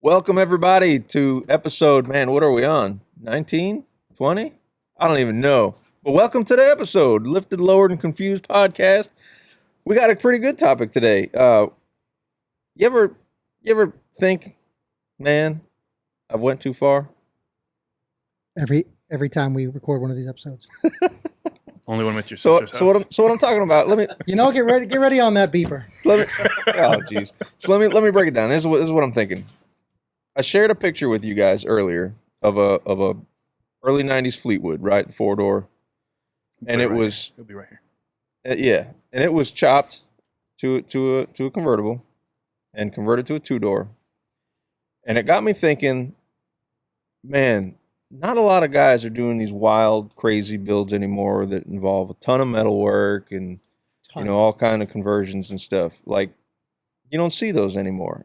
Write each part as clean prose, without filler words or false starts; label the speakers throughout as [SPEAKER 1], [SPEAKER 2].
[SPEAKER 1] Welcome everybody to episode, man, what are we on? 19? 20? I don't even know. But welcome to the episode, Lifted, Lowered, and Confused podcast. We got a pretty good topic today. You ever think, man, I've went too far?
[SPEAKER 2] Every time we record one of these episodes.
[SPEAKER 3] Only one with your sister's house.
[SPEAKER 1] So what I'm talking about, let me
[SPEAKER 2] get ready on that beeper.
[SPEAKER 1] oh jeez. So let me break it down. This is what I'm thinking. I shared a picture with you guys earlier of a early 90s Fleetwood, right? 4-door. And it was
[SPEAKER 3] It'll be right here.
[SPEAKER 1] Yeah, and it was chopped to a convertible and converted to a 2-door. And it got me thinking, man, not a lot of guys are doing these wild, crazy builds anymore that involve a ton of metal work and all kind of conversions and stuff. Like, you don't see those anymore.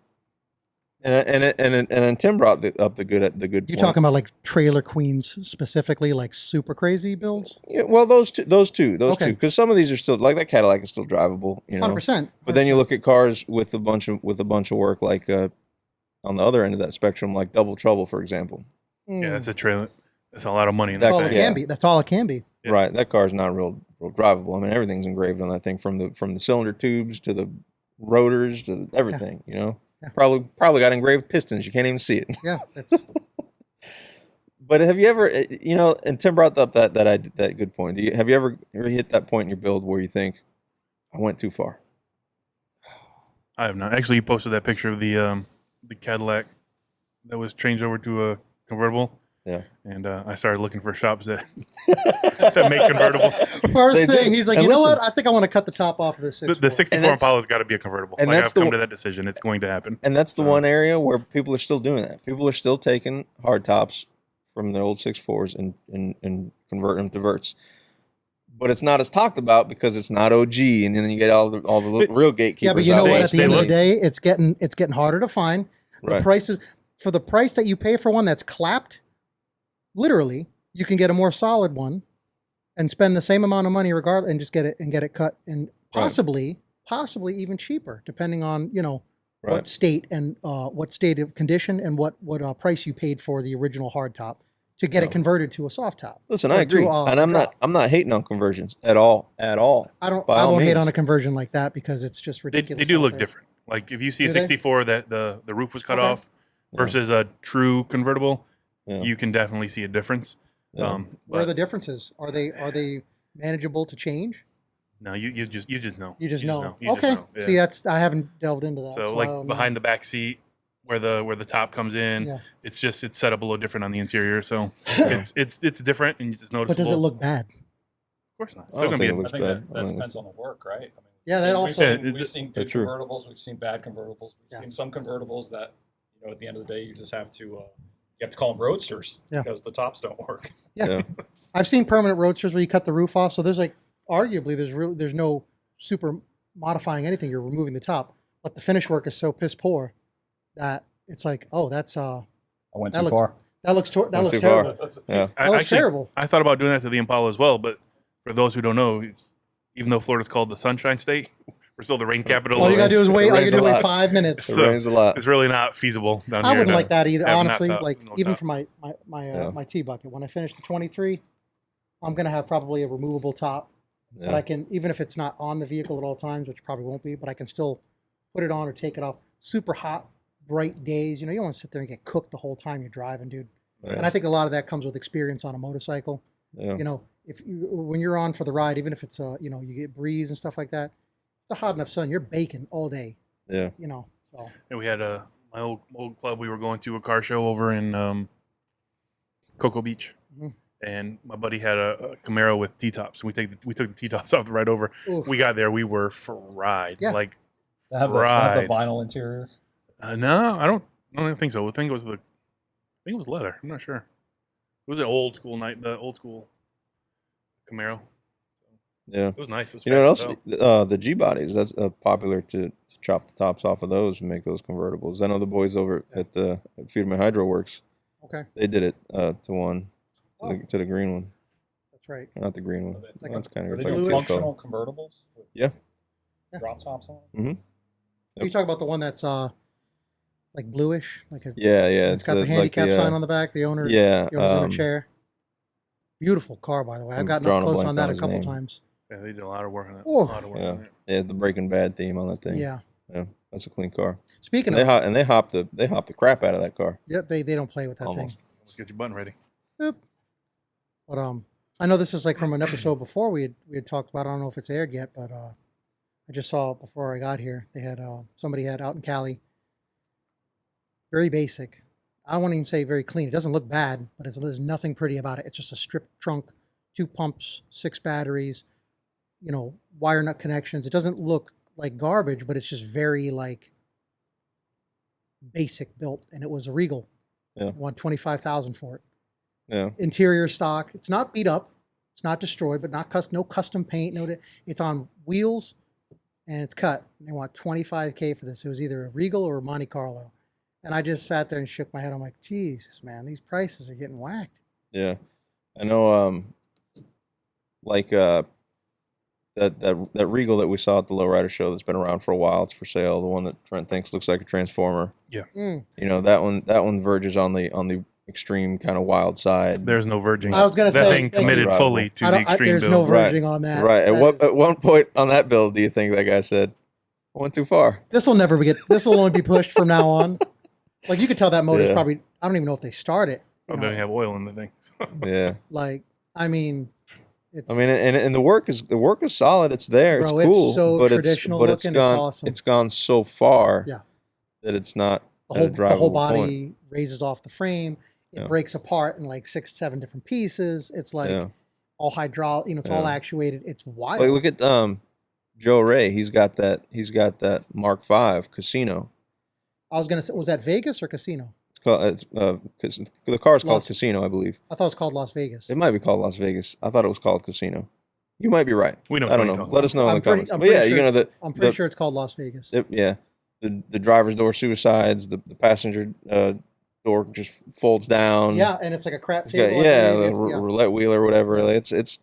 [SPEAKER 1] And Tim brought up the good
[SPEAKER 2] You're
[SPEAKER 1] point.
[SPEAKER 2] talking about like trailer queens specifically, like super crazy builds?
[SPEAKER 1] Yeah, well, those two,
[SPEAKER 2] Okay.
[SPEAKER 1] because some of these are still, like that Cadillac is still drivable,
[SPEAKER 2] 100%.
[SPEAKER 1] But then you look at cars with a bunch of work, like on the other end of that spectrum, like Double Trouble, for example.
[SPEAKER 3] Yeah, that's a trailer. That's a lot of money in
[SPEAKER 2] That's
[SPEAKER 3] that
[SPEAKER 2] all it
[SPEAKER 3] thing.
[SPEAKER 2] can be. That's all it can be.
[SPEAKER 3] Yeah.
[SPEAKER 1] Right, that car's not real drivable. I mean, everything's engraved on that thing, from the cylinder tubes to the rotors to everything.
[SPEAKER 2] Yeah.
[SPEAKER 1] Probably got engraved pistons. You can't even see it.
[SPEAKER 2] Yeah, that's
[SPEAKER 1] But have you ever, and Tim brought up that good point. Have you ever hit that point in your build where you think, I went too far?
[SPEAKER 3] I have not. Actually, you posted that picture of the Cadillac that was changed over to a convertible.
[SPEAKER 1] Yeah.
[SPEAKER 3] And I started looking for shops that that make convertibles.
[SPEAKER 2] first
[SPEAKER 1] They
[SPEAKER 2] thing.
[SPEAKER 1] do.
[SPEAKER 2] He's like,
[SPEAKER 1] And
[SPEAKER 2] you know
[SPEAKER 1] listen,
[SPEAKER 2] what? I think I want to cut the top off of this.
[SPEAKER 3] The 64 Impala's got to be a convertible.
[SPEAKER 1] and
[SPEAKER 3] Like,
[SPEAKER 1] that's
[SPEAKER 3] I've come
[SPEAKER 1] the-
[SPEAKER 3] to that decision. It's going to happen.
[SPEAKER 1] And that's the one area where people are still doing that. People are still taking hard tops from their old 6.4s and converting them to verts. But it's not as talked about because it's not OG, and then you get all the real gatekeepers.
[SPEAKER 2] Yeah, but you know
[SPEAKER 1] out
[SPEAKER 2] what?
[SPEAKER 1] there.
[SPEAKER 2] At the end of the day, it's getting harder to find. The
[SPEAKER 1] Right.
[SPEAKER 2] prices for the price that you pay for one that's clapped, literally, you can get a more solid one and spend the same amount of money regardless, and just get it cut, and possibly even cheaper, depending on
[SPEAKER 1] Right.
[SPEAKER 2] what state and what state of condition and what price you paid for the original hard top to get it converted to a soft top.
[SPEAKER 1] Listen,
[SPEAKER 2] Or
[SPEAKER 1] I agree,
[SPEAKER 2] to a
[SPEAKER 1] and I'm
[SPEAKER 2] drop.
[SPEAKER 1] not hating on conversions at all.
[SPEAKER 2] I
[SPEAKER 1] By all
[SPEAKER 2] won't hate
[SPEAKER 1] means.
[SPEAKER 2] on a conversion like that because it's just
[SPEAKER 3] They
[SPEAKER 2] ridiculous.
[SPEAKER 3] do
[SPEAKER 2] out
[SPEAKER 3] look
[SPEAKER 2] there.
[SPEAKER 3] different. Like if you see a
[SPEAKER 2] Do they?
[SPEAKER 3] 64 that the roof was cut
[SPEAKER 2] Okay.
[SPEAKER 3] off versus a true convertible,
[SPEAKER 1] Yeah.
[SPEAKER 3] you can definitely see a difference.
[SPEAKER 1] Yeah.
[SPEAKER 2] What are
[SPEAKER 3] But
[SPEAKER 2] the differences? Are they manageable to change?
[SPEAKER 3] no, you just know.
[SPEAKER 2] You just know.
[SPEAKER 3] You just
[SPEAKER 2] Okay.
[SPEAKER 3] know. Yeah.
[SPEAKER 2] See, I haven't delved into that.
[SPEAKER 3] So
[SPEAKER 2] I
[SPEAKER 3] like
[SPEAKER 2] don't know.
[SPEAKER 3] behind the back seat where the top comes in,
[SPEAKER 2] Yeah.
[SPEAKER 3] it's set up a little different on the interior. So it's different and it's just
[SPEAKER 2] But
[SPEAKER 3] noticeable.
[SPEAKER 2] does it look bad?
[SPEAKER 3] Of course not. It's
[SPEAKER 1] I
[SPEAKER 3] still
[SPEAKER 1] don't
[SPEAKER 3] gonna be
[SPEAKER 1] think it
[SPEAKER 3] a-
[SPEAKER 1] looks
[SPEAKER 4] I think
[SPEAKER 1] bad.
[SPEAKER 4] that depends on the work, right? I mean,
[SPEAKER 2] Yeah, that also-
[SPEAKER 4] we've seen good
[SPEAKER 1] true.
[SPEAKER 4] convertibles, we've seen bad convertibles, we've
[SPEAKER 2] Yeah.
[SPEAKER 4] seen some convertibles that at the end of the day you just have to you have to call them roadsters
[SPEAKER 2] Yeah.
[SPEAKER 4] because the tops don't work.
[SPEAKER 2] Yeah.
[SPEAKER 1] Yeah.
[SPEAKER 2] I've seen permanent roadsters where you cut the roof off. So there's arguably there's no super modifying anything. You're removing the top, but the finish work is so piss poor that it's like, oh, that's
[SPEAKER 4] I went
[SPEAKER 2] That
[SPEAKER 4] too
[SPEAKER 2] looks-
[SPEAKER 4] far.
[SPEAKER 2] that looks
[SPEAKER 1] Went
[SPEAKER 2] terrible.
[SPEAKER 1] too far.
[SPEAKER 4] That's-
[SPEAKER 1] Yeah.
[SPEAKER 2] That looks
[SPEAKER 3] actually,
[SPEAKER 2] terrible.
[SPEAKER 3] I thought about doing that to the Impala as well, but for those who don't know, even though Florida's called the Sunshine State, we're still the rain capital.
[SPEAKER 2] All you gotta do is wait.
[SPEAKER 1] It
[SPEAKER 2] All you
[SPEAKER 1] rains
[SPEAKER 2] gotta
[SPEAKER 1] a
[SPEAKER 2] wait
[SPEAKER 1] lot.
[SPEAKER 2] 5 minutes.
[SPEAKER 1] It
[SPEAKER 3] So-
[SPEAKER 1] rains a lot.
[SPEAKER 3] It's really not feasible down
[SPEAKER 2] I
[SPEAKER 3] here.
[SPEAKER 2] wouldn't
[SPEAKER 3] to
[SPEAKER 2] like that either,
[SPEAKER 3] have
[SPEAKER 2] honestly.
[SPEAKER 3] not top-
[SPEAKER 2] Like
[SPEAKER 3] no
[SPEAKER 2] even
[SPEAKER 3] top.
[SPEAKER 2] for my
[SPEAKER 1] Yeah.
[SPEAKER 2] my T bucket, when I finish the 23, I'm gonna have probably a removable top. But
[SPEAKER 1] Yeah.
[SPEAKER 2] I can, even if it's not on the vehicle at all times, which probably won't be, but I can still put it on or take it off. Super hot, bright days. You don't want to sit there and get cooked the whole time you're driving, dude.
[SPEAKER 1] Right.
[SPEAKER 2] And I think a lot of that comes with experience on a motorcycle.
[SPEAKER 1] Yeah.
[SPEAKER 2] When you're on for the ride, even if it's you get breeze and stuff like that, it's a hot enough sun, you're baking all day.
[SPEAKER 1] Yeah.
[SPEAKER 2] So
[SPEAKER 3] And we had my old club. We were going to a car show over in Cocoa Beach,
[SPEAKER 2] Mhm.
[SPEAKER 3] and my buddy had a Camaro with T-tops. We took the T-tops off the ride over.
[SPEAKER 2] oof.
[SPEAKER 3] We got there, we were fried.
[SPEAKER 2] Yeah.
[SPEAKER 3] Like
[SPEAKER 4] They have
[SPEAKER 3] fried.
[SPEAKER 4] the vinyl interior.
[SPEAKER 3] No, I don't think so. I think it was leather. I'm not sure. It was an old school the old school Camaro.
[SPEAKER 1] Yeah.
[SPEAKER 3] It was nice. It was
[SPEAKER 1] You know what
[SPEAKER 3] fast as
[SPEAKER 1] else? The G bodies. That's popular to chop the tops off of those and make those convertibles. I know the boys over at Feedman Hydro Works.
[SPEAKER 2] okay,
[SPEAKER 1] They did it to one, to the green one,
[SPEAKER 2] that's right.
[SPEAKER 1] not the green one.
[SPEAKER 4] Like
[SPEAKER 1] That's kind
[SPEAKER 4] Are
[SPEAKER 1] of
[SPEAKER 4] they
[SPEAKER 1] like
[SPEAKER 4] doing
[SPEAKER 1] a fish
[SPEAKER 4] functional
[SPEAKER 1] color.
[SPEAKER 4] convertibles? With
[SPEAKER 1] Yeah.
[SPEAKER 2] Yeah.
[SPEAKER 4] Drop tops on them?
[SPEAKER 1] Yep.
[SPEAKER 2] You talk about the one that's like bluish, like a.
[SPEAKER 1] Yeah, yeah.
[SPEAKER 2] It's got the handicap sign on the back. The owner's
[SPEAKER 1] yeah.
[SPEAKER 2] the owner's in a chair. Beautiful car, by the way. I've
[SPEAKER 1] I'm
[SPEAKER 2] gotten
[SPEAKER 1] drawing
[SPEAKER 2] up
[SPEAKER 1] a
[SPEAKER 2] close
[SPEAKER 1] blank
[SPEAKER 2] on that
[SPEAKER 1] on
[SPEAKER 2] a
[SPEAKER 1] his
[SPEAKER 2] couple
[SPEAKER 1] name.
[SPEAKER 2] times.
[SPEAKER 3] Yeah, they did a lot of work on that.
[SPEAKER 2] Oh.
[SPEAKER 3] A lot of work
[SPEAKER 1] Yeah,
[SPEAKER 3] on that.
[SPEAKER 1] yeah. The Breaking Bad theme on that thing.
[SPEAKER 2] Yeah.
[SPEAKER 1] Yeah. That's a clean car.
[SPEAKER 2] Speaking
[SPEAKER 1] And
[SPEAKER 2] of,
[SPEAKER 1] they hop the crap out of that car.
[SPEAKER 2] yeah, they don't play with that
[SPEAKER 1] Almost.
[SPEAKER 3] Let's get your button ready.
[SPEAKER 2] thing. Boop. But I know this is like from an episode before we had talked about. I don't know if it's aired yet, but I just saw before I got here. They had somebody had out in Cali. Very basic. I don't want to even say very clean. It doesn't look bad, but there's nothing pretty about it. It's just a stripped trunk, 2 pumps, 6 batteries, wire nut connections. It doesn't look like garbage, but it's just very like basic built. And it was a Regal.
[SPEAKER 1] Yeah.
[SPEAKER 2] I want 25,000 for it.
[SPEAKER 1] Yeah.
[SPEAKER 2] Interior stock. It's not beat up. It's not destroyed, but no custom paint. It's on wheels and it's cut. They want 25K for this. It was either a Regal or a Monte Carlo. And I just sat there and shook my head. I'm like, Jesus, man, these prices are getting whacked.
[SPEAKER 1] Yeah. I know like that Regal that we saw at the Lowrider show that's been around for a while. It's for sale. The one that Trent thinks looks like a transformer.
[SPEAKER 3] Yeah.
[SPEAKER 2] Mm.
[SPEAKER 1] That one verges on the extreme kind of wild side.
[SPEAKER 3] There's no verging.
[SPEAKER 2] I was gonna
[SPEAKER 3] that
[SPEAKER 2] say,
[SPEAKER 3] thing committed
[SPEAKER 1] you.
[SPEAKER 3] fully to the extreme
[SPEAKER 2] there's
[SPEAKER 3] build.
[SPEAKER 2] no verging on that.
[SPEAKER 1] Right.
[SPEAKER 2] That
[SPEAKER 1] At one point on that build, do you think that guy said, I went too far?
[SPEAKER 2] This will never get. This will only be pushed from now on. Like you could tell that motor's
[SPEAKER 1] Yeah.
[SPEAKER 2] probably. I don't even know if they start it.
[SPEAKER 3] Oh, they have oil in the thing.
[SPEAKER 1] Yeah.
[SPEAKER 2] Like I mean, it's.
[SPEAKER 1] I mean, and the work is solid. It's there.
[SPEAKER 2] Bro,
[SPEAKER 1] it's cool.
[SPEAKER 2] it's so
[SPEAKER 1] but
[SPEAKER 2] traditional
[SPEAKER 1] but
[SPEAKER 2] looking, it's
[SPEAKER 1] gone.
[SPEAKER 2] awesome.
[SPEAKER 1] It's gone so far.
[SPEAKER 2] Yeah.
[SPEAKER 1] That it's not
[SPEAKER 2] the
[SPEAKER 1] at
[SPEAKER 2] whole,
[SPEAKER 1] a
[SPEAKER 2] the whole
[SPEAKER 1] drivable
[SPEAKER 2] body
[SPEAKER 1] point.
[SPEAKER 2] raises off the frame. It
[SPEAKER 1] Yeah.
[SPEAKER 2] breaks apart in like 6, 7 different pieces. It's like
[SPEAKER 1] Yeah.
[SPEAKER 2] all hydraulic. It's all actuated. It's wild.
[SPEAKER 1] Like look at Joe Ray. He's got that Mark V Casino.
[SPEAKER 2] I was gonna say, was that Vegas or Casino?
[SPEAKER 1] The car's called
[SPEAKER 2] Las-
[SPEAKER 1] Casino, I believe.
[SPEAKER 2] I thought it was called Las Vegas.
[SPEAKER 1] It might be called Las Vegas. I thought it was called Casino. You might be right.
[SPEAKER 3] We know
[SPEAKER 1] I don't
[SPEAKER 3] what
[SPEAKER 1] know.
[SPEAKER 3] you're
[SPEAKER 1] Let us know in the comments. But yeah,
[SPEAKER 2] I'm pretty sure it's called Las Vegas.
[SPEAKER 1] the driver's door suicides. The passenger door just folds down.
[SPEAKER 2] Yeah, and it's like a crap
[SPEAKER 1] It's
[SPEAKER 2] table.
[SPEAKER 1] got- yeah, the
[SPEAKER 2] Vegas. Yeah.
[SPEAKER 1] roulette wheel or whatever.
[SPEAKER 2] Yeah.
[SPEAKER 1] It's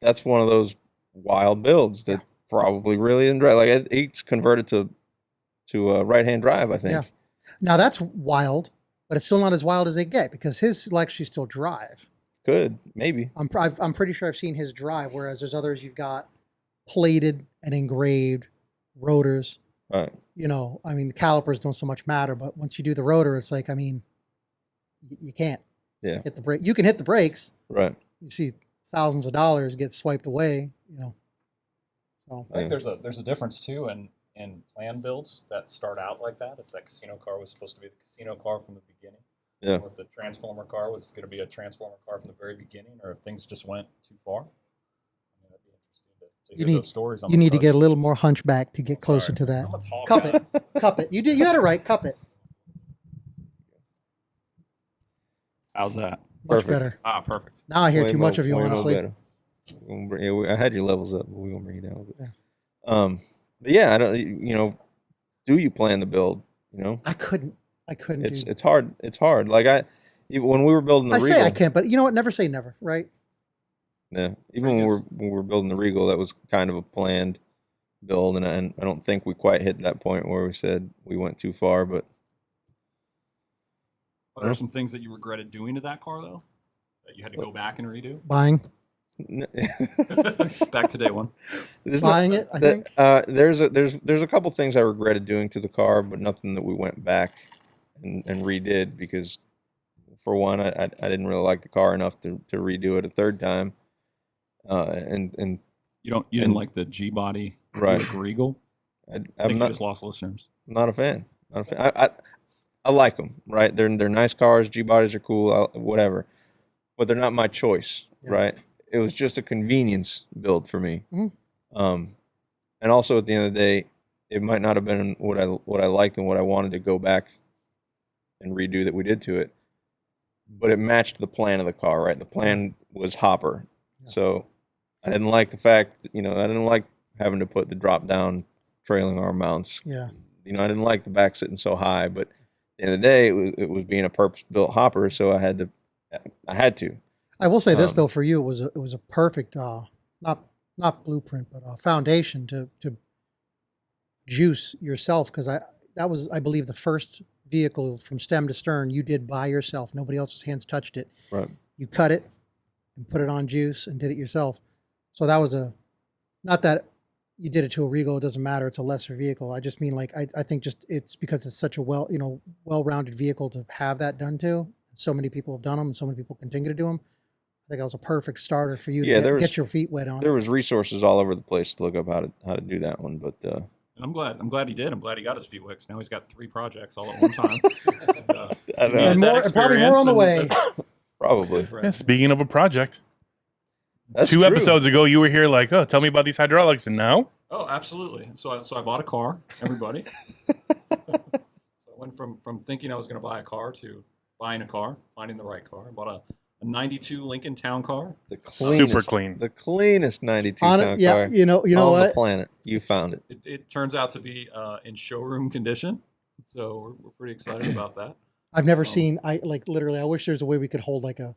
[SPEAKER 1] that's one of those wild builds that probably really isn't right. Like it's converted to a right hand drive. I think.
[SPEAKER 2] Yeah. Now that's wild, but it's still not as wild as they get because his will actually still drive.
[SPEAKER 1] Could maybe.
[SPEAKER 2] I'm pretty sure I've seen his drive, whereas there's others you've got plated and engraved rotors.
[SPEAKER 1] Right.
[SPEAKER 2] I mean, the calipers don't so much matter, but once you do the rotor, it's like, I mean, you can't hit the brake. You can hit the brakes.
[SPEAKER 1] Right.
[SPEAKER 2] You see thousands of dollars get swiped away, So
[SPEAKER 4] I think there's a difference too in plan builds that start out like that. If that casino car was supposed to be the casino car from the beginning,
[SPEAKER 1] Yeah.
[SPEAKER 4] or if the transformer car was going to be a transformer car from the very beginning, or if things just went too far. I mean, that'd be interesting to hear those stories.
[SPEAKER 2] You need to get a little more hunchback to get closer
[SPEAKER 4] Sorry.
[SPEAKER 2] to that.
[SPEAKER 4] I'm a tall
[SPEAKER 2] Cup
[SPEAKER 4] guy.
[SPEAKER 2] it. Cup it. You had it right. Cup it.
[SPEAKER 4] How's that?
[SPEAKER 2] Much
[SPEAKER 1] Perfect.
[SPEAKER 2] better.
[SPEAKER 4] Ah, perfect.
[SPEAKER 2] Now I hear
[SPEAKER 1] Way
[SPEAKER 2] too
[SPEAKER 1] more-
[SPEAKER 2] much of you,
[SPEAKER 1] way more
[SPEAKER 2] honestly.
[SPEAKER 1] better. I had your levels up, but we're gonna bring it down a little bit.
[SPEAKER 2] Yeah.
[SPEAKER 1] But yeah, I don't. Do you plan the build?
[SPEAKER 2] I couldn't do.
[SPEAKER 1] It's hard. It's hard. Like when we were building the
[SPEAKER 2] I
[SPEAKER 1] Regal.
[SPEAKER 2] say I can't, but you know what? Never say never, right?
[SPEAKER 1] Yeah, even when we were building the Regal, that was kind of a planned build, and I don't think we quite hit that point where we said we went too far. But
[SPEAKER 4] Are there some things that you regretted doing to that car though, that you had to go back and redo?
[SPEAKER 2] Buying
[SPEAKER 4] Back to day one.
[SPEAKER 2] Buying it, I think.
[SPEAKER 1] There's a couple things I regretted doing to the car, but nothing that we went back and redid because, for one, I didn't really like the car enough to redo it a third time. And
[SPEAKER 4] You didn't like the G body
[SPEAKER 1] Right.
[SPEAKER 4] Regal? I
[SPEAKER 1] I'm
[SPEAKER 4] think you
[SPEAKER 1] not
[SPEAKER 4] just lost listeners.
[SPEAKER 1] not a fan. Not a fan. I like them, right? They're nice cars. G bodies are cool, whatever, but they're not my choice,
[SPEAKER 2] Yeah.
[SPEAKER 1] right? It was just a convenience build for me.
[SPEAKER 2] Mhm.
[SPEAKER 1] And also at the end of the day, it might not have been what I liked and what I wanted to go back and redo that we did to it, but it matched the plan of the car, right? The plan was hopper,
[SPEAKER 2] Yeah.
[SPEAKER 1] so I didn't like the fact that, I didn't like having to put the drop down trailing arm mounts.
[SPEAKER 2] Yeah.
[SPEAKER 1] I didn't like the back sitting so high, but at the end of the day, it was being a purpose built hopper, so I had to.
[SPEAKER 2] I will say this
[SPEAKER 1] Um,
[SPEAKER 2] though, for you, it was a perfect, not blueprint, but foundation to juice yourself because that was, I believe, the first vehicle from stem to stern, you did by yourself. Nobody else's hands touched it.
[SPEAKER 1] Right.
[SPEAKER 2] You cut it and put it on juice and did it yourself. So that was not that you did it to a Regal, it doesn't matter. It's a lesser vehicle. I just mean like, I think just it's because it's such a well-rounded vehicle to have that done to. So many people have done them and so many people continue to do them. I think that was a perfect starter for you to get your feet wet on
[SPEAKER 1] There
[SPEAKER 2] it.
[SPEAKER 1] was resources all over the place to look up how to do that one, but
[SPEAKER 4] And I'm glad he did. I'm glad he got his feet wet. 'Cause now he's got 3 projects all at one time.
[SPEAKER 1] I don't know.
[SPEAKER 2] And more, probably more on the way.
[SPEAKER 1] Probably.
[SPEAKER 3] Yeah, speaking of a project,
[SPEAKER 1] That's
[SPEAKER 3] 2
[SPEAKER 1] true.
[SPEAKER 3] episodes ago, you were here like, oh, tell me about these hydraulics. And now?
[SPEAKER 4] Oh, absolutely. So I bought a car, everybody. So I went from thinking I was going to buy a car to buying a car, finding the right car. I bought a 92 Lincoln Town Car.
[SPEAKER 1] The cleanest,
[SPEAKER 3] Super clean.
[SPEAKER 1] The cleanest 92
[SPEAKER 2] On
[SPEAKER 1] town
[SPEAKER 2] it, yeah,
[SPEAKER 1] car
[SPEAKER 2] you know
[SPEAKER 1] on the
[SPEAKER 2] what?
[SPEAKER 1] planet. You found it.
[SPEAKER 4] It turns out to be in showroom condition. So we're pretty excited about that.
[SPEAKER 2] I've never seen. I like literally. I wish there's a way we could hold like a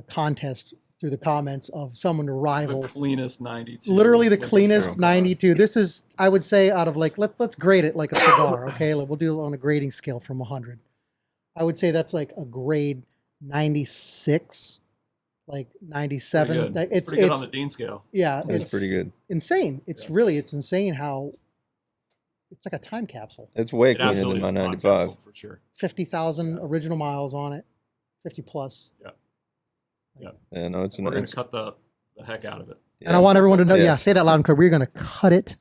[SPEAKER 2] contest through the comments of someone to rival.
[SPEAKER 4] The cleanest 92.
[SPEAKER 2] Literally the
[SPEAKER 4] Lincoln
[SPEAKER 2] cleanest
[SPEAKER 4] Town Car.
[SPEAKER 2] 92. This is, I would say, out of like let's grade it like a cigar. Okay, like, we'll do it on a grading scale from 100. I would say that's like a grade 96, like 97.
[SPEAKER 4] Pretty good.
[SPEAKER 2] Like,
[SPEAKER 4] It's pretty good on the Dean scale.
[SPEAKER 2] yeah,
[SPEAKER 1] That's
[SPEAKER 2] it's
[SPEAKER 1] pretty good.
[SPEAKER 2] Insane. It's
[SPEAKER 4] Yeah.
[SPEAKER 2] really it's insane how it's like a time capsule.
[SPEAKER 1] It's way
[SPEAKER 4] It
[SPEAKER 1] cleaner
[SPEAKER 4] absolutely
[SPEAKER 1] than my
[SPEAKER 4] is a time
[SPEAKER 1] 95.
[SPEAKER 4] capsule for sure.
[SPEAKER 2] 50,000 original miles on it, 50 plus.
[SPEAKER 1] Yeah, no, it's
[SPEAKER 4] We're going
[SPEAKER 1] it's,
[SPEAKER 4] to cut the heck out of it.
[SPEAKER 1] yeah.
[SPEAKER 2] And I want everyone to know. Yeah,
[SPEAKER 1] Yes.
[SPEAKER 2] say that loud and clear. We're going to cut it.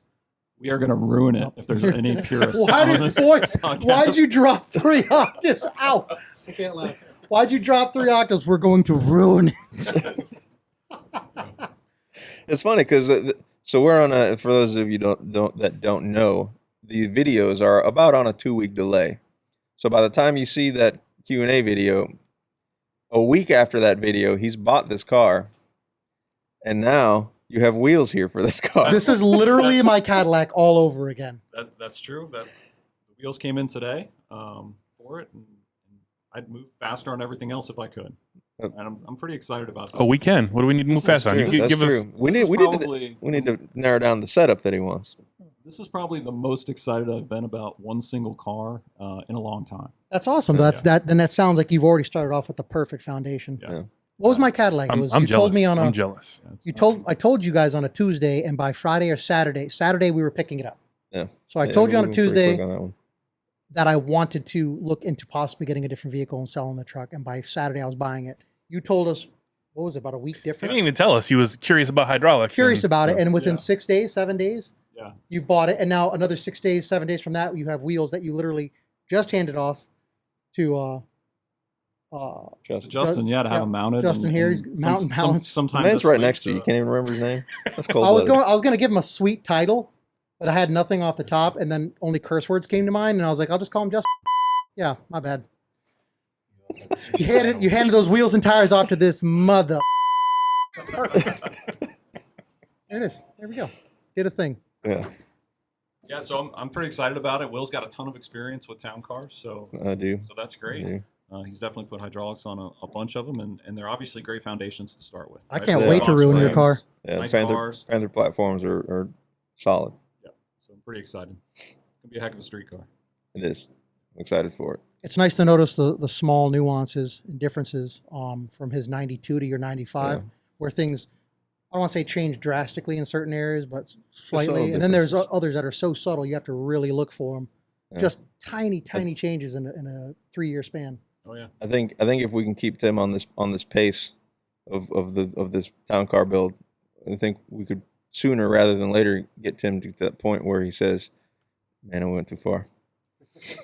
[SPEAKER 4] We are going to ruin it if there's any purists.
[SPEAKER 2] Why
[SPEAKER 4] on
[SPEAKER 2] did
[SPEAKER 4] this
[SPEAKER 2] voice?
[SPEAKER 4] podcast.
[SPEAKER 2] Why'd you drop 3 octaves? Ow! I can't laugh. Why'd you drop 3 octaves? We're going to ruin it.
[SPEAKER 1] It's funny because so we're on a. For those of you that don't know, the videos are about on a 2-week delay. So by the time you see that Q&A video, a week after that video, he's bought this car, and now you have wheels here for this car.
[SPEAKER 2] This is literally my Cadillac all over again.
[SPEAKER 4] That's true. That the wheels came in today for it, and I'd move faster on everything else if I could. And I'm pretty excited about this.
[SPEAKER 3] Oh, we can. What do we need to move
[SPEAKER 4] This is
[SPEAKER 3] fast on?
[SPEAKER 4] true.
[SPEAKER 3] You
[SPEAKER 4] This
[SPEAKER 3] give
[SPEAKER 1] That's
[SPEAKER 3] us.
[SPEAKER 1] true. We
[SPEAKER 4] This
[SPEAKER 1] need
[SPEAKER 4] is
[SPEAKER 1] we need to narrow down the setup that he wants.
[SPEAKER 4] This is probably the most excited I've been about one single car in a long time.
[SPEAKER 2] That's awesome. That's that. Then that sounds like you've already started off with the perfect foundation.
[SPEAKER 4] Yeah.
[SPEAKER 1] Yeah.
[SPEAKER 2] What was my Cadillac? It
[SPEAKER 3] I'm
[SPEAKER 2] was,
[SPEAKER 3] jealous.
[SPEAKER 2] you told me on
[SPEAKER 3] I'm
[SPEAKER 2] a.
[SPEAKER 3] jealous.
[SPEAKER 4] Yeah,
[SPEAKER 2] I told you guys on a Tuesday, and by Friday or Saturday. Saturday we were picking it up.
[SPEAKER 1] Yeah.
[SPEAKER 2] So I
[SPEAKER 1] Yeah,
[SPEAKER 2] told you
[SPEAKER 1] we're
[SPEAKER 2] on a
[SPEAKER 1] moving pretty quick
[SPEAKER 2] Tuesday
[SPEAKER 1] on that one.
[SPEAKER 2] that I wanted to look into possibly getting a different vehicle and selling the truck. And by Saturday I was buying it. You told us, what was it, about a week
[SPEAKER 3] He
[SPEAKER 2] difference?
[SPEAKER 3] didn't even tell us. He was curious about hydraulics.
[SPEAKER 2] Curious
[SPEAKER 3] and-
[SPEAKER 2] about it, and within
[SPEAKER 4] Yeah.
[SPEAKER 2] 6 days, 7 days,
[SPEAKER 4] yeah.
[SPEAKER 2] you've bought it, and now another 6 days, 7 days from that, you have wheels that you literally just handed off to
[SPEAKER 1] Justin.
[SPEAKER 4] Justin, yeah, to have
[SPEAKER 2] yeah,
[SPEAKER 4] them mounted.
[SPEAKER 2] Justin here, he's mountain balance.
[SPEAKER 1] The
[SPEAKER 4] Sometime
[SPEAKER 1] man's
[SPEAKER 4] this
[SPEAKER 1] right
[SPEAKER 4] week,
[SPEAKER 1] next to you. You can't even remember his name. That's cold.
[SPEAKER 2] I was going to give him a sweet title, but I had nothing off the top, and then only curse words came to mind, and I was like, I'll just call him Justin. Yeah, my bad. You handed those wheels and tires off to this mother. Perfect. There it is. There we go. Did a thing.
[SPEAKER 1] Yeah,
[SPEAKER 4] Yeah, so I'm pretty excited about it. Will's got a ton of experience with town cars, so
[SPEAKER 1] I do.
[SPEAKER 4] that's
[SPEAKER 1] I
[SPEAKER 4] great.
[SPEAKER 1] do.
[SPEAKER 4] He's definitely put hydraulics on a bunch of them, and they're obviously great foundations to start with.
[SPEAKER 2] I
[SPEAKER 4] right?
[SPEAKER 2] can't
[SPEAKER 1] Yeah.
[SPEAKER 2] wait to ruin your car.
[SPEAKER 1] Yeah,
[SPEAKER 4] Nice
[SPEAKER 1] Panther
[SPEAKER 4] cars.
[SPEAKER 1] platforms are solid.
[SPEAKER 4] Yeah, so I'm pretty excited. It's gonna be a heck of a street car.
[SPEAKER 1] It is. I'm excited for it.
[SPEAKER 2] It's nice to notice the small nuances and differences from his 92 to your 95,
[SPEAKER 1] Yeah.
[SPEAKER 2] where things, I don't want to say change drastically in certain areas, but slightly.
[SPEAKER 1] subtle
[SPEAKER 2] And then there's
[SPEAKER 1] differences.
[SPEAKER 2] others that are so subtle you have to really look for them.
[SPEAKER 1] Yeah.
[SPEAKER 2] Just tiny changes in a 3-year span.
[SPEAKER 4] Oh yeah,
[SPEAKER 1] I think if we can keep Tim on this pace of this town car build, I think we could sooner rather than later get Tim to that point where he says, "Man, I went too far."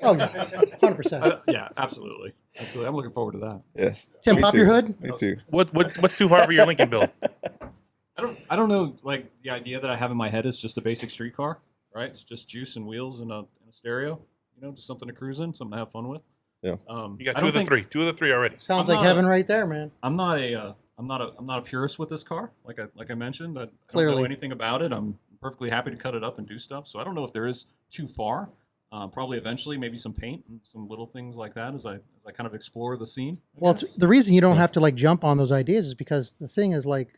[SPEAKER 2] Oh yeah, 100%.
[SPEAKER 4] yeah, absolutely. I'm looking forward to that.
[SPEAKER 1] Yes.
[SPEAKER 2] Tim,
[SPEAKER 1] Me
[SPEAKER 2] pop
[SPEAKER 1] too.
[SPEAKER 2] your hood.
[SPEAKER 1] Me too.
[SPEAKER 3] What's too far for your Lincoln build?
[SPEAKER 4] I don't know. Like the idea that I have in my head is just a basic street car, right? It's just juice and wheels and a stereo. You know, just something to cruise in, something to have fun with.
[SPEAKER 1] Yeah.
[SPEAKER 3] You got
[SPEAKER 4] I
[SPEAKER 3] two
[SPEAKER 4] don't
[SPEAKER 3] of the
[SPEAKER 4] think-
[SPEAKER 3] three. Two of the three already.
[SPEAKER 2] Sounds
[SPEAKER 4] I'm
[SPEAKER 2] like
[SPEAKER 4] not-
[SPEAKER 2] heaven right there, man.
[SPEAKER 4] I'm not a purist with this car. Like I mentioned, I don't
[SPEAKER 2] Clearly.
[SPEAKER 4] know anything about it. I'm perfectly happy to cut it up and do stuff. So I don't know if there is too far. Probably eventually, maybe some paint and some little things like that as I kind of explore the scene. I
[SPEAKER 2] Well,
[SPEAKER 4] guess.
[SPEAKER 2] the reason you don't
[SPEAKER 1] Yeah.
[SPEAKER 2] have to like jump on those ideas is because the thing is like,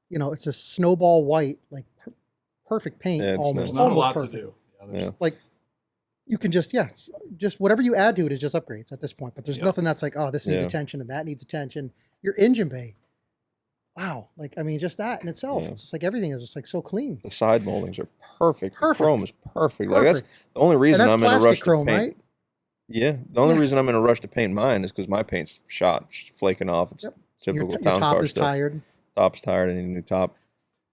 [SPEAKER 2] it's a snowball white, like perfect paint
[SPEAKER 1] Yeah, it's
[SPEAKER 2] almost.
[SPEAKER 4] there's not a
[SPEAKER 2] almost
[SPEAKER 4] lot
[SPEAKER 2] perfect.
[SPEAKER 4] to do. Yeah, there's-
[SPEAKER 1] Yeah.
[SPEAKER 2] Like, you can just whatever you add to it is just upgrades at this point. But there's
[SPEAKER 4] Yep.
[SPEAKER 2] nothing that's like, oh, this needs
[SPEAKER 1] Yeah.
[SPEAKER 2] attention and that needs attention. Your engine bay, wow, like I mean, just that in itself,
[SPEAKER 1] Yeah.
[SPEAKER 2] it's just like everything is just like so clean.
[SPEAKER 1] The side moldings are perfect.
[SPEAKER 2] Perfect.
[SPEAKER 1] The chrome is perfect. Like that's
[SPEAKER 2] Perfect.
[SPEAKER 1] the only
[SPEAKER 2] And
[SPEAKER 1] reason
[SPEAKER 2] that's
[SPEAKER 1] I'm in a
[SPEAKER 2] plastic
[SPEAKER 1] rush
[SPEAKER 2] chrome,
[SPEAKER 1] to paint.
[SPEAKER 2] right?
[SPEAKER 1] Yeah, the only
[SPEAKER 2] Yeah.
[SPEAKER 1] reason I'm in a rush to paint mine is because my paint's shot, flaking off. It's
[SPEAKER 2] Yep.
[SPEAKER 1] typical
[SPEAKER 2] Your
[SPEAKER 1] town
[SPEAKER 2] top
[SPEAKER 1] car
[SPEAKER 2] is
[SPEAKER 1] stuff.
[SPEAKER 2] tired.
[SPEAKER 1] Top's tired. I need a new top.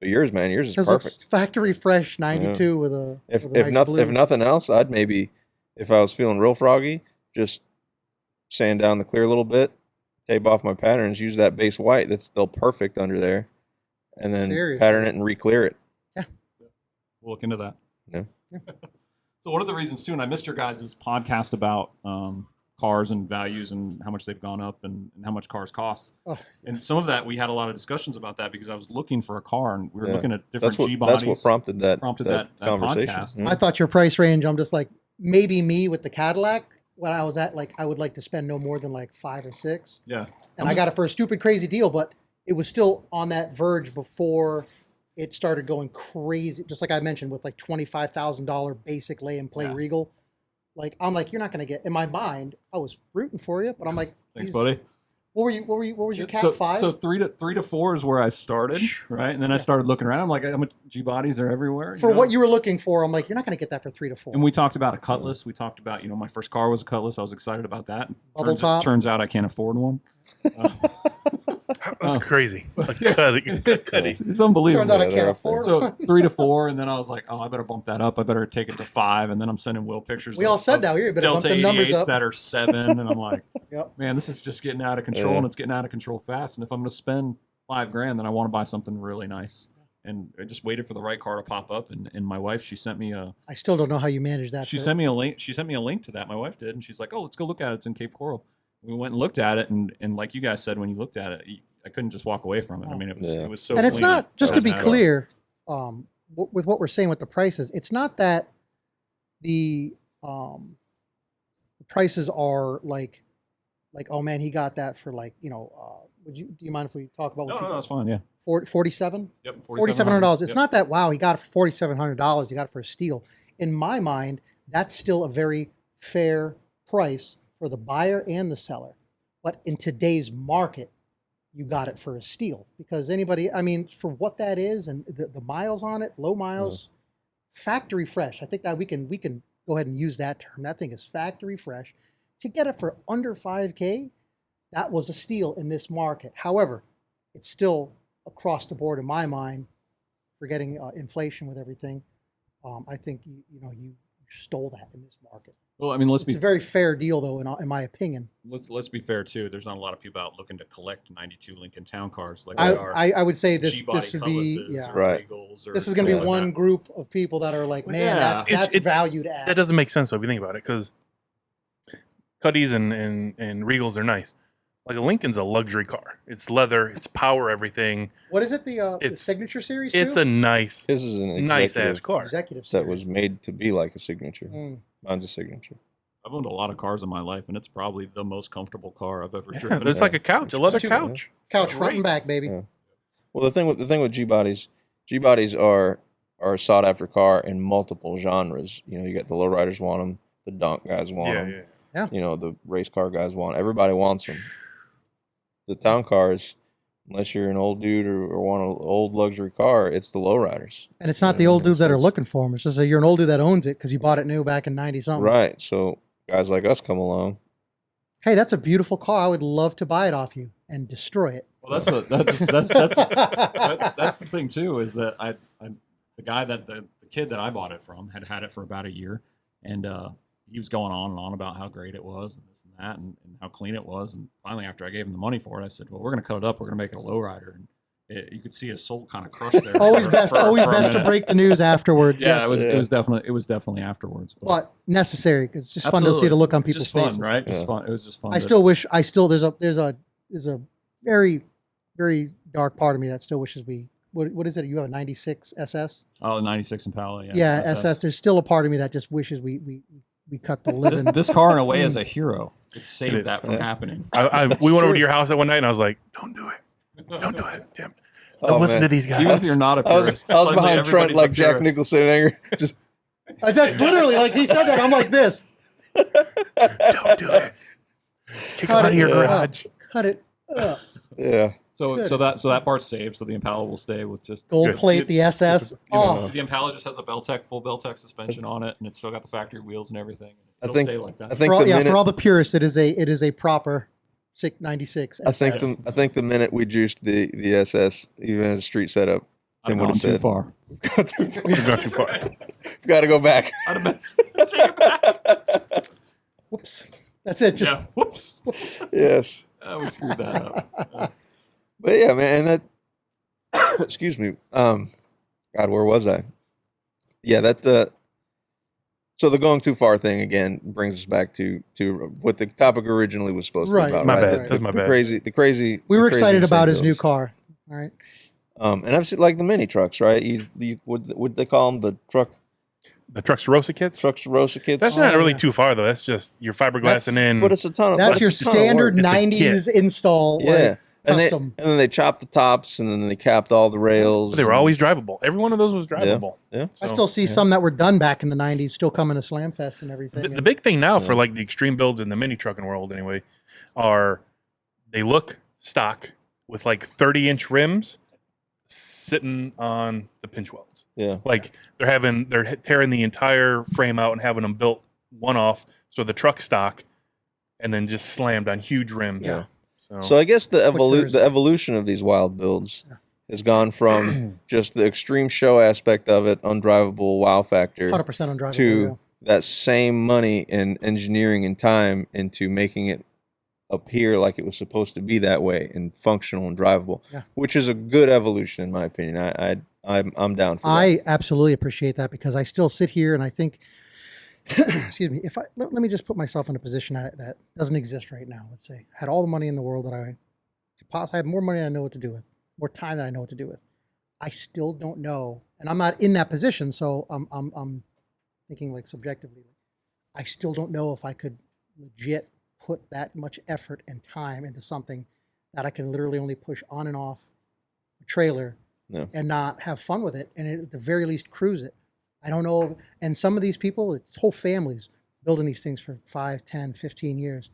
[SPEAKER 1] But yours, man, yours is
[SPEAKER 2] This looks
[SPEAKER 1] perfect.
[SPEAKER 2] factory fresh 92 with a
[SPEAKER 1] If
[SPEAKER 2] with a nice
[SPEAKER 1] nothing
[SPEAKER 2] blue.
[SPEAKER 1] if nothing else, I'd maybe, if I was feeling real froggy, just sand down the clear a little bit, tape off my patterns, use that base white that's still perfect under there, and then
[SPEAKER 2] Seriously.
[SPEAKER 1] pattern it and re-clear it.
[SPEAKER 4] We'll look into that.
[SPEAKER 1] Yeah.
[SPEAKER 4] So one of the reasons too, and I missed your guys' podcast about cars and values and how much they've gone up and how much cars cost.
[SPEAKER 2] Oh,
[SPEAKER 4] And some of that, we had a lot of discussions about that because I was looking for a car and we were
[SPEAKER 1] Yeah.
[SPEAKER 4] looking at different
[SPEAKER 1] That's what
[SPEAKER 4] G-bodies.
[SPEAKER 1] that's what prompted that
[SPEAKER 4] that
[SPEAKER 1] conversation.
[SPEAKER 4] podcast.
[SPEAKER 1] Mhm.
[SPEAKER 2] I thought your price range, I'm just like, maybe me with the Cadillac, when I was at, like, I would like to spend no more than like 5 or 6.
[SPEAKER 4] Yeah.
[SPEAKER 2] And I got it for a stupid, crazy deal, but it was still on that verge before it started going crazy. Just like I mentioned with like $25,000 basic lay and play
[SPEAKER 4] Yeah.
[SPEAKER 2] Regal. Like, I'm like, you're not going to get, in my mind, I was rooting for you, but I'm like,
[SPEAKER 4] Thanks,
[SPEAKER 2] these-
[SPEAKER 4] buddy.
[SPEAKER 2] What was your cap
[SPEAKER 4] so,
[SPEAKER 2] 5?
[SPEAKER 4] So three to four is where I started, right? And then I started looking around. I'm like, how much G-bodies are everywhere.
[SPEAKER 2] For what you were looking for, I'm like, you're not going to get that for 3 to 4.
[SPEAKER 4] And we talked about a Cutlass. We talked about, my first car was a Cutlass. I was excited about that.
[SPEAKER 2] Bubble top.
[SPEAKER 4] Turns out I can't afford one.
[SPEAKER 3] That's crazy. Like, cutty.
[SPEAKER 4] It's unbelievable.
[SPEAKER 2] Turns out I
[SPEAKER 1] Yeah,
[SPEAKER 2] can't
[SPEAKER 1] they're up
[SPEAKER 2] afford
[SPEAKER 1] there.
[SPEAKER 2] it.
[SPEAKER 4] So 3 to 4, and then I was like, oh, I better bump that up. I better take it to 5, and then I'm sending Will pictures.
[SPEAKER 2] We all
[SPEAKER 4] of-
[SPEAKER 2] said
[SPEAKER 4] of
[SPEAKER 2] that. We better bump
[SPEAKER 4] Delta
[SPEAKER 2] the numbers
[SPEAKER 4] 88s
[SPEAKER 2] up.
[SPEAKER 4] that are 7, and I'm like,
[SPEAKER 2] Yep.
[SPEAKER 4] man, this is just getting out of control,
[SPEAKER 1] Yeah.
[SPEAKER 4] and it's getting out of control fast. And if I'm going to spend $5,000, then I want to buy something really nice. And I just waited for the right car to pop up, and my wife, she sent me a
[SPEAKER 2] I still don't know how you manage that.
[SPEAKER 4] she sent me a link. She sent me a link to that. My wife did, and she's like, "Oh, let's go look at it. It's in Cape Coral." We went and looked at it, and like you guys said, when you looked at it, I couldn't just walk away from it. I mean, it
[SPEAKER 1] Yeah.
[SPEAKER 4] was so.
[SPEAKER 2] And it's
[SPEAKER 4] clean.
[SPEAKER 2] not, just to be
[SPEAKER 4] Doesn't have-
[SPEAKER 2] clear, with what we're saying with the prices, it's not that the prices are like, oh man, he got that for like, do you mind if we talk about what
[SPEAKER 4] No, that's fine. Yeah.
[SPEAKER 2] 47?
[SPEAKER 4] Yep.
[SPEAKER 2] $4,700. It's
[SPEAKER 4] Yep.
[SPEAKER 2] not that, wow, he got it for $4,700. He got it for a steal. In my mind, that's still a very fair price for the buyer and the seller. But in today's market, you got it for a steal because for what that is and the miles on it, low miles, factory fresh. I think that we can go ahead and use that term. That thing is factory fresh. To get it for under $5K, that was a steal in this market. However, it's still across the board in my mind, forgetting inflation with everything. I think you stole that in this market.
[SPEAKER 4] Well, I mean, let's
[SPEAKER 2] It's a very fair deal, though, in my opinion.
[SPEAKER 4] let's be fair too. There's not a lot of people out looking to collect '92 Lincoln Town cars like they are.
[SPEAKER 2] I would say this
[SPEAKER 4] G-body
[SPEAKER 2] would be
[SPEAKER 4] Cutlasses or
[SPEAKER 1] Right.
[SPEAKER 4] Regals or
[SPEAKER 2] this is going to be
[SPEAKER 4] things like
[SPEAKER 2] one
[SPEAKER 4] that.
[SPEAKER 2] group of people that are like,
[SPEAKER 4] Well,
[SPEAKER 2] man,
[SPEAKER 4] yeah.
[SPEAKER 2] that's
[SPEAKER 3] It-
[SPEAKER 2] value to add.
[SPEAKER 3] That doesn't make sense though, if you think about it, because Cuddies and Regals are nice. Like a Lincoln's a luxury car. It's leather. It's power everything.
[SPEAKER 2] What is it? The
[SPEAKER 3] It's-
[SPEAKER 2] signature series?
[SPEAKER 3] It's
[SPEAKER 2] too?
[SPEAKER 3] a nice,
[SPEAKER 1] This is an
[SPEAKER 3] nice ass
[SPEAKER 1] executive
[SPEAKER 3] car.
[SPEAKER 2] executive
[SPEAKER 1] that
[SPEAKER 2] series.
[SPEAKER 1] was made to be like a signature.
[SPEAKER 2] Mm.
[SPEAKER 1] Mine's a signature.
[SPEAKER 4] I've owned a lot of cars in my life, and it's probably the most comfortable car I've ever
[SPEAKER 3] Yeah,
[SPEAKER 4] driven.
[SPEAKER 3] it's like a couch, a leather
[SPEAKER 1] Too,
[SPEAKER 3] couch.
[SPEAKER 2] couch front and back, baby.
[SPEAKER 1] Yeah. Well, the thing with G bodies are a sought after car in multiple genres. You got the lowriders want them, the donk guys want
[SPEAKER 3] Yeah,
[SPEAKER 1] them.
[SPEAKER 3] yeah.
[SPEAKER 1] The race car guys want. Everybody wants them. The town cars, unless you're an old dude or want an old luxury car, it's the lowriders.
[SPEAKER 2] And it's not
[SPEAKER 1] Yeah,
[SPEAKER 2] the old dudes that are
[SPEAKER 1] it's-
[SPEAKER 2] looking for them. It's just that you're an old dude that owns it because you bought it new back in 90 something.
[SPEAKER 1] Right. So guys like us come along.
[SPEAKER 2] Hey, that's a beautiful car. I would love to buy it off you and destroy it.
[SPEAKER 4] Well, that's the thing too, is that the guy the kid that I bought it from had it for about a year, and he was going on and on about how great it was and this and that and how clean it was. And finally, after I gave him the money for it, I said, well, we're going to cut it up. We're going to make it a lowrider. And you could see his soul kind of crushed there.
[SPEAKER 2] always
[SPEAKER 4] for-
[SPEAKER 2] best,
[SPEAKER 4] for-
[SPEAKER 2] always
[SPEAKER 4] for a
[SPEAKER 2] best to
[SPEAKER 4] minute.
[SPEAKER 2] break the news afterward.
[SPEAKER 4] Yeah,
[SPEAKER 2] yes.
[SPEAKER 4] it was definitely afterwards.
[SPEAKER 2] But necessary because it's just fun to see
[SPEAKER 4] Absolutely.
[SPEAKER 2] the look on
[SPEAKER 4] It's
[SPEAKER 2] people's
[SPEAKER 4] just fun,
[SPEAKER 2] faces.
[SPEAKER 4] right? Just
[SPEAKER 1] Yeah.
[SPEAKER 4] fun. It was just fun.
[SPEAKER 2] I still wish. There's a very, very dark part of me that still wishes we. What is it? You have a 96 SS?
[SPEAKER 4] Oh, 96 Impala. Yeah,
[SPEAKER 2] Yeah, SS. There's still a part of me that just wishes we cut the living.
[SPEAKER 4] This car, in a way, is a hero. It saved
[SPEAKER 3] It is.
[SPEAKER 4] that from
[SPEAKER 1] Yeah.
[SPEAKER 4] happening.
[SPEAKER 3] We went over to your house that one night, and I was like, "Don't do it, don't do it, Damn. Don't
[SPEAKER 1] Oh,
[SPEAKER 3] listen
[SPEAKER 1] man.
[SPEAKER 3] to these guys."
[SPEAKER 4] Even if you're not a
[SPEAKER 1] I was
[SPEAKER 4] purist,
[SPEAKER 1] behind
[SPEAKER 4] suddenly
[SPEAKER 1] Trent
[SPEAKER 4] everybody's
[SPEAKER 1] like
[SPEAKER 4] a
[SPEAKER 1] Jack
[SPEAKER 4] purist.
[SPEAKER 1] Nicholson in anger. Just
[SPEAKER 2] That's literally like he said that. I'm like this.
[SPEAKER 3] Don't do it. Kick him out of your garage.
[SPEAKER 2] Cut it up.
[SPEAKER 1] Yeah.
[SPEAKER 4] So that part's saved. So the Impala will stay with just
[SPEAKER 2] Gold plate the SS. Oh,
[SPEAKER 4] The Impala just has a full Beltec suspension on it, and it's still got the factory wheels and everything. It'll
[SPEAKER 1] think-
[SPEAKER 4] stay like that.
[SPEAKER 1] I think
[SPEAKER 2] for all the purists, it is a proper 96.
[SPEAKER 1] I think the minute we juiced the SS, even as a street setup, Tim would have said,
[SPEAKER 4] too far.
[SPEAKER 1] "We've gone too far.
[SPEAKER 3] You've gone too far.
[SPEAKER 1] We've got to go back."
[SPEAKER 4] I'd have been take it back.
[SPEAKER 2] Whoops. That's it. Just
[SPEAKER 4] Yeah. Whoops.
[SPEAKER 1] Yes.
[SPEAKER 4] We screwed that up.
[SPEAKER 1] But yeah, man, that excuse me. God, where was I? Yeah, so the going too far thing again brings us back to what the topic originally was supposed to
[SPEAKER 2] Right.
[SPEAKER 1] be about.
[SPEAKER 3] My
[SPEAKER 1] right?
[SPEAKER 3] bad. That's my bad.
[SPEAKER 1] The crazy.
[SPEAKER 2] we were
[SPEAKER 1] the crazy
[SPEAKER 2] excited about his new
[SPEAKER 1] incentives.
[SPEAKER 2] car. All right.
[SPEAKER 1] And I've seen like the mini trucks, right? You would they call them the
[SPEAKER 3] The Trucksterosa kits?
[SPEAKER 1] Trucksterosa kits?
[SPEAKER 3] That's not really too far, though. That's just your fiberglassing in.
[SPEAKER 1] But it's a ton of.
[SPEAKER 2] That's
[SPEAKER 1] but
[SPEAKER 2] your
[SPEAKER 1] it's a ton of
[SPEAKER 2] standard
[SPEAKER 1] work.
[SPEAKER 3] It's a
[SPEAKER 2] 90s install.
[SPEAKER 1] Yeah.
[SPEAKER 2] Like,
[SPEAKER 1] And
[SPEAKER 2] custom.
[SPEAKER 1] then they chopped the tops, and then they capped all the rails.
[SPEAKER 3] But they were always drivable. Every one of those was drivable.
[SPEAKER 1] Yeah.
[SPEAKER 2] I
[SPEAKER 3] So,
[SPEAKER 2] still see some that were done back in the 90s still coming to Slam Fest and everything.
[SPEAKER 3] The big thing now for like the extreme builds in the mini trucking world, anyway, are they look stock with like 30-inch rims sitting on the pinch welds.
[SPEAKER 1] Yeah.
[SPEAKER 3] Like they're tearing the entire frame out and having them built one off, so the truck stock, and then just slammed on huge rims.
[SPEAKER 2] Yeah.
[SPEAKER 1] So I guess the
[SPEAKER 2] there's-
[SPEAKER 1] evolution of these wild builds has gone from just the extreme show aspect of it, undrivable wow factor,
[SPEAKER 2] 100% undrivable.
[SPEAKER 1] to that same money and engineering and time into making it appear like it was supposed to be that way and functional and drivable, which is a good evolution in my opinion. I'm down for that.
[SPEAKER 2] I absolutely appreciate that because I still sit here and I think, excuse me, let me just put myself in a position that doesn't exist right now. Let's say I had all the money in the world that I could possibly have, more money than I know what to do with, more time than I know what to do with. I still don't know, and I'm not in that position, so I'm thinking like subjectively. I still don't know if I could legit put that much effort and time into something that I can literally only push on and off a trailer and not have fun with it, and at the very least cruise it. I don't know. And some of these people, it's whole families building these things for 5, 10, 15 years.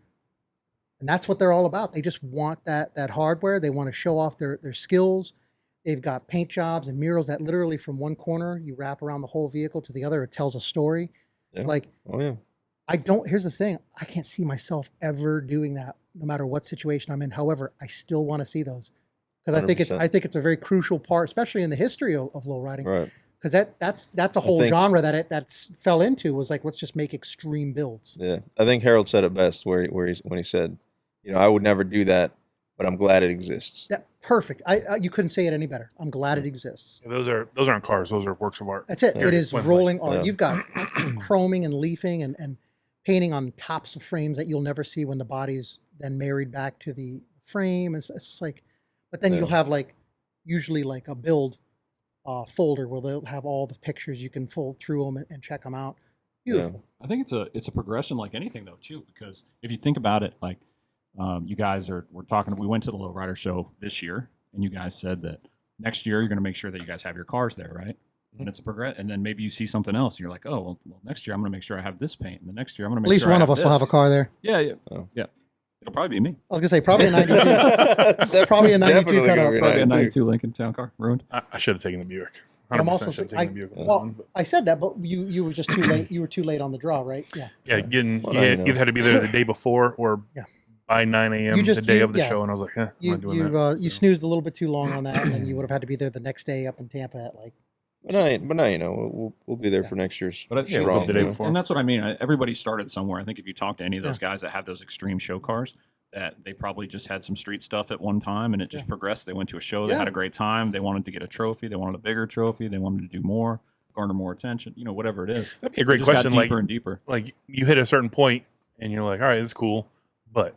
[SPEAKER 2] And that's what they're all about. They just want that hardware. They want to show off their skills. They've got paint jobs and murals that literally from one corner, you wrap around the whole vehicle to the other. It tells a story.
[SPEAKER 1] Yeah.
[SPEAKER 2] Like,
[SPEAKER 1] Oh yeah.
[SPEAKER 2] here's the thing. I can't see myself ever doing that no matter what situation I'm in. However, I still want to see those because I think
[SPEAKER 1] 100%.
[SPEAKER 2] it's a very crucial part, especially in the history of low riding.
[SPEAKER 1] Right.
[SPEAKER 2] Because that's a whole genre that's fell into was like, let's just make extreme builds.
[SPEAKER 1] Yeah. I think Harold said it best when he said, I would never do that, but I'm glad it exists.
[SPEAKER 2] Perfect. You couldn't say it any better. I'm glad it exists.
[SPEAKER 3] Yeah, those aren't cars. Those are works of art.
[SPEAKER 2] That's it.
[SPEAKER 1] Yeah.
[SPEAKER 2] It is
[SPEAKER 3] Point
[SPEAKER 2] rolling
[SPEAKER 3] blank.
[SPEAKER 2] art.
[SPEAKER 1] Yeah.
[SPEAKER 2] You've got chroming and leafing and painting on tops of frames that you'll never see when the body's then married back to the frame. It's just like, but then you'll have like usually like a build folder where they'll have all the pictures. You can fold through them and check them out. Beautiful.
[SPEAKER 4] I think it's a progression like anything though too, because if you think about it, like you guys we're talking. We went to the Lowrider show this year, and you guys said that next year you're going to make sure that you guys have your cars there, right? And it's a progress. And then maybe you see something else, and you're like, oh, well, next year I'm going to make sure I have this paint, and the next year I'm going to
[SPEAKER 2] At
[SPEAKER 4] make
[SPEAKER 2] least
[SPEAKER 4] sure
[SPEAKER 2] one
[SPEAKER 4] I
[SPEAKER 2] of us will have a
[SPEAKER 4] this.
[SPEAKER 2] car there.
[SPEAKER 4] Yeah, yeah,
[SPEAKER 1] Oh.
[SPEAKER 4] yeah. It'll probably be me.
[SPEAKER 2] I was gonna say probably a 92. Probably a 92
[SPEAKER 1] Definitely
[SPEAKER 2] cut
[SPEAKER 1] gonna
[SPEAKER 2] up.
[SPEAKER 1] be a
[SPEAKER 4] Probably a
[SPEAKER 1] 92.
[SPEAKER 4] 92 Lincoln Town Car ruined.
[SPEAKER 3] I should have taken the Buick.
[SPEAKER 2] I'm
[SPEAKER 3] 100%
[SPEAKER 2] also
[SPEAKER 3] should have
[SPEAKER 2] I,
[SPEAKER 3] taken the Buick. on that
[SPEAKER 2] well,
[SPEAKER 3] one, but-
[SPEAKER 2] I said that, but you were just too late. You were too late on the draw, right? Yeah.
[SPEAKER 3] yeah,
[SPEAKER 1] Well,
[SPEAKER 3] you
[SPEAKER 1] I know.
[SPEAKER 3] either had to be there the day before or
[SPEAKER 2] Yeah.
[SPEAKER 3] by 9 a.m. the day of the show, and I was like, I'm not doing that.
[SPEAKER 2] You snoozed a little bit too long on that, and then you would have had to be there the next day up in Tampa at like.
[SPEAKER 1] But now we'll be there for next year's.
[SPEAKER 4] But
[SPEAKER 3] Yeah,
[SPEAKER 1] strong,
[SPEAKER 3] the day before.
[SPEAKER 4] And that's what I mean. Everybody started somewhere. I think if you talk to any of those guys that have those extreme show cars, that they probably just had some street stuff at one time, and it just progressed. They went to a show, they had a great time, they wanted to get a trophy, they wanted a bigger trophy, they wanted to do more, garner more attention, whatever it is.
[SPEAKER 3] That'd be a great
[SPEAKER 4] It just got
[SPEAKER 3] question.
[SPEAKER 4] deeper
[SPEAKER 3] Like,
[SPEAKER 4] and deeper.
[SPEAKER 3] like you hit a certain point, and you're like, all right, that's cool, but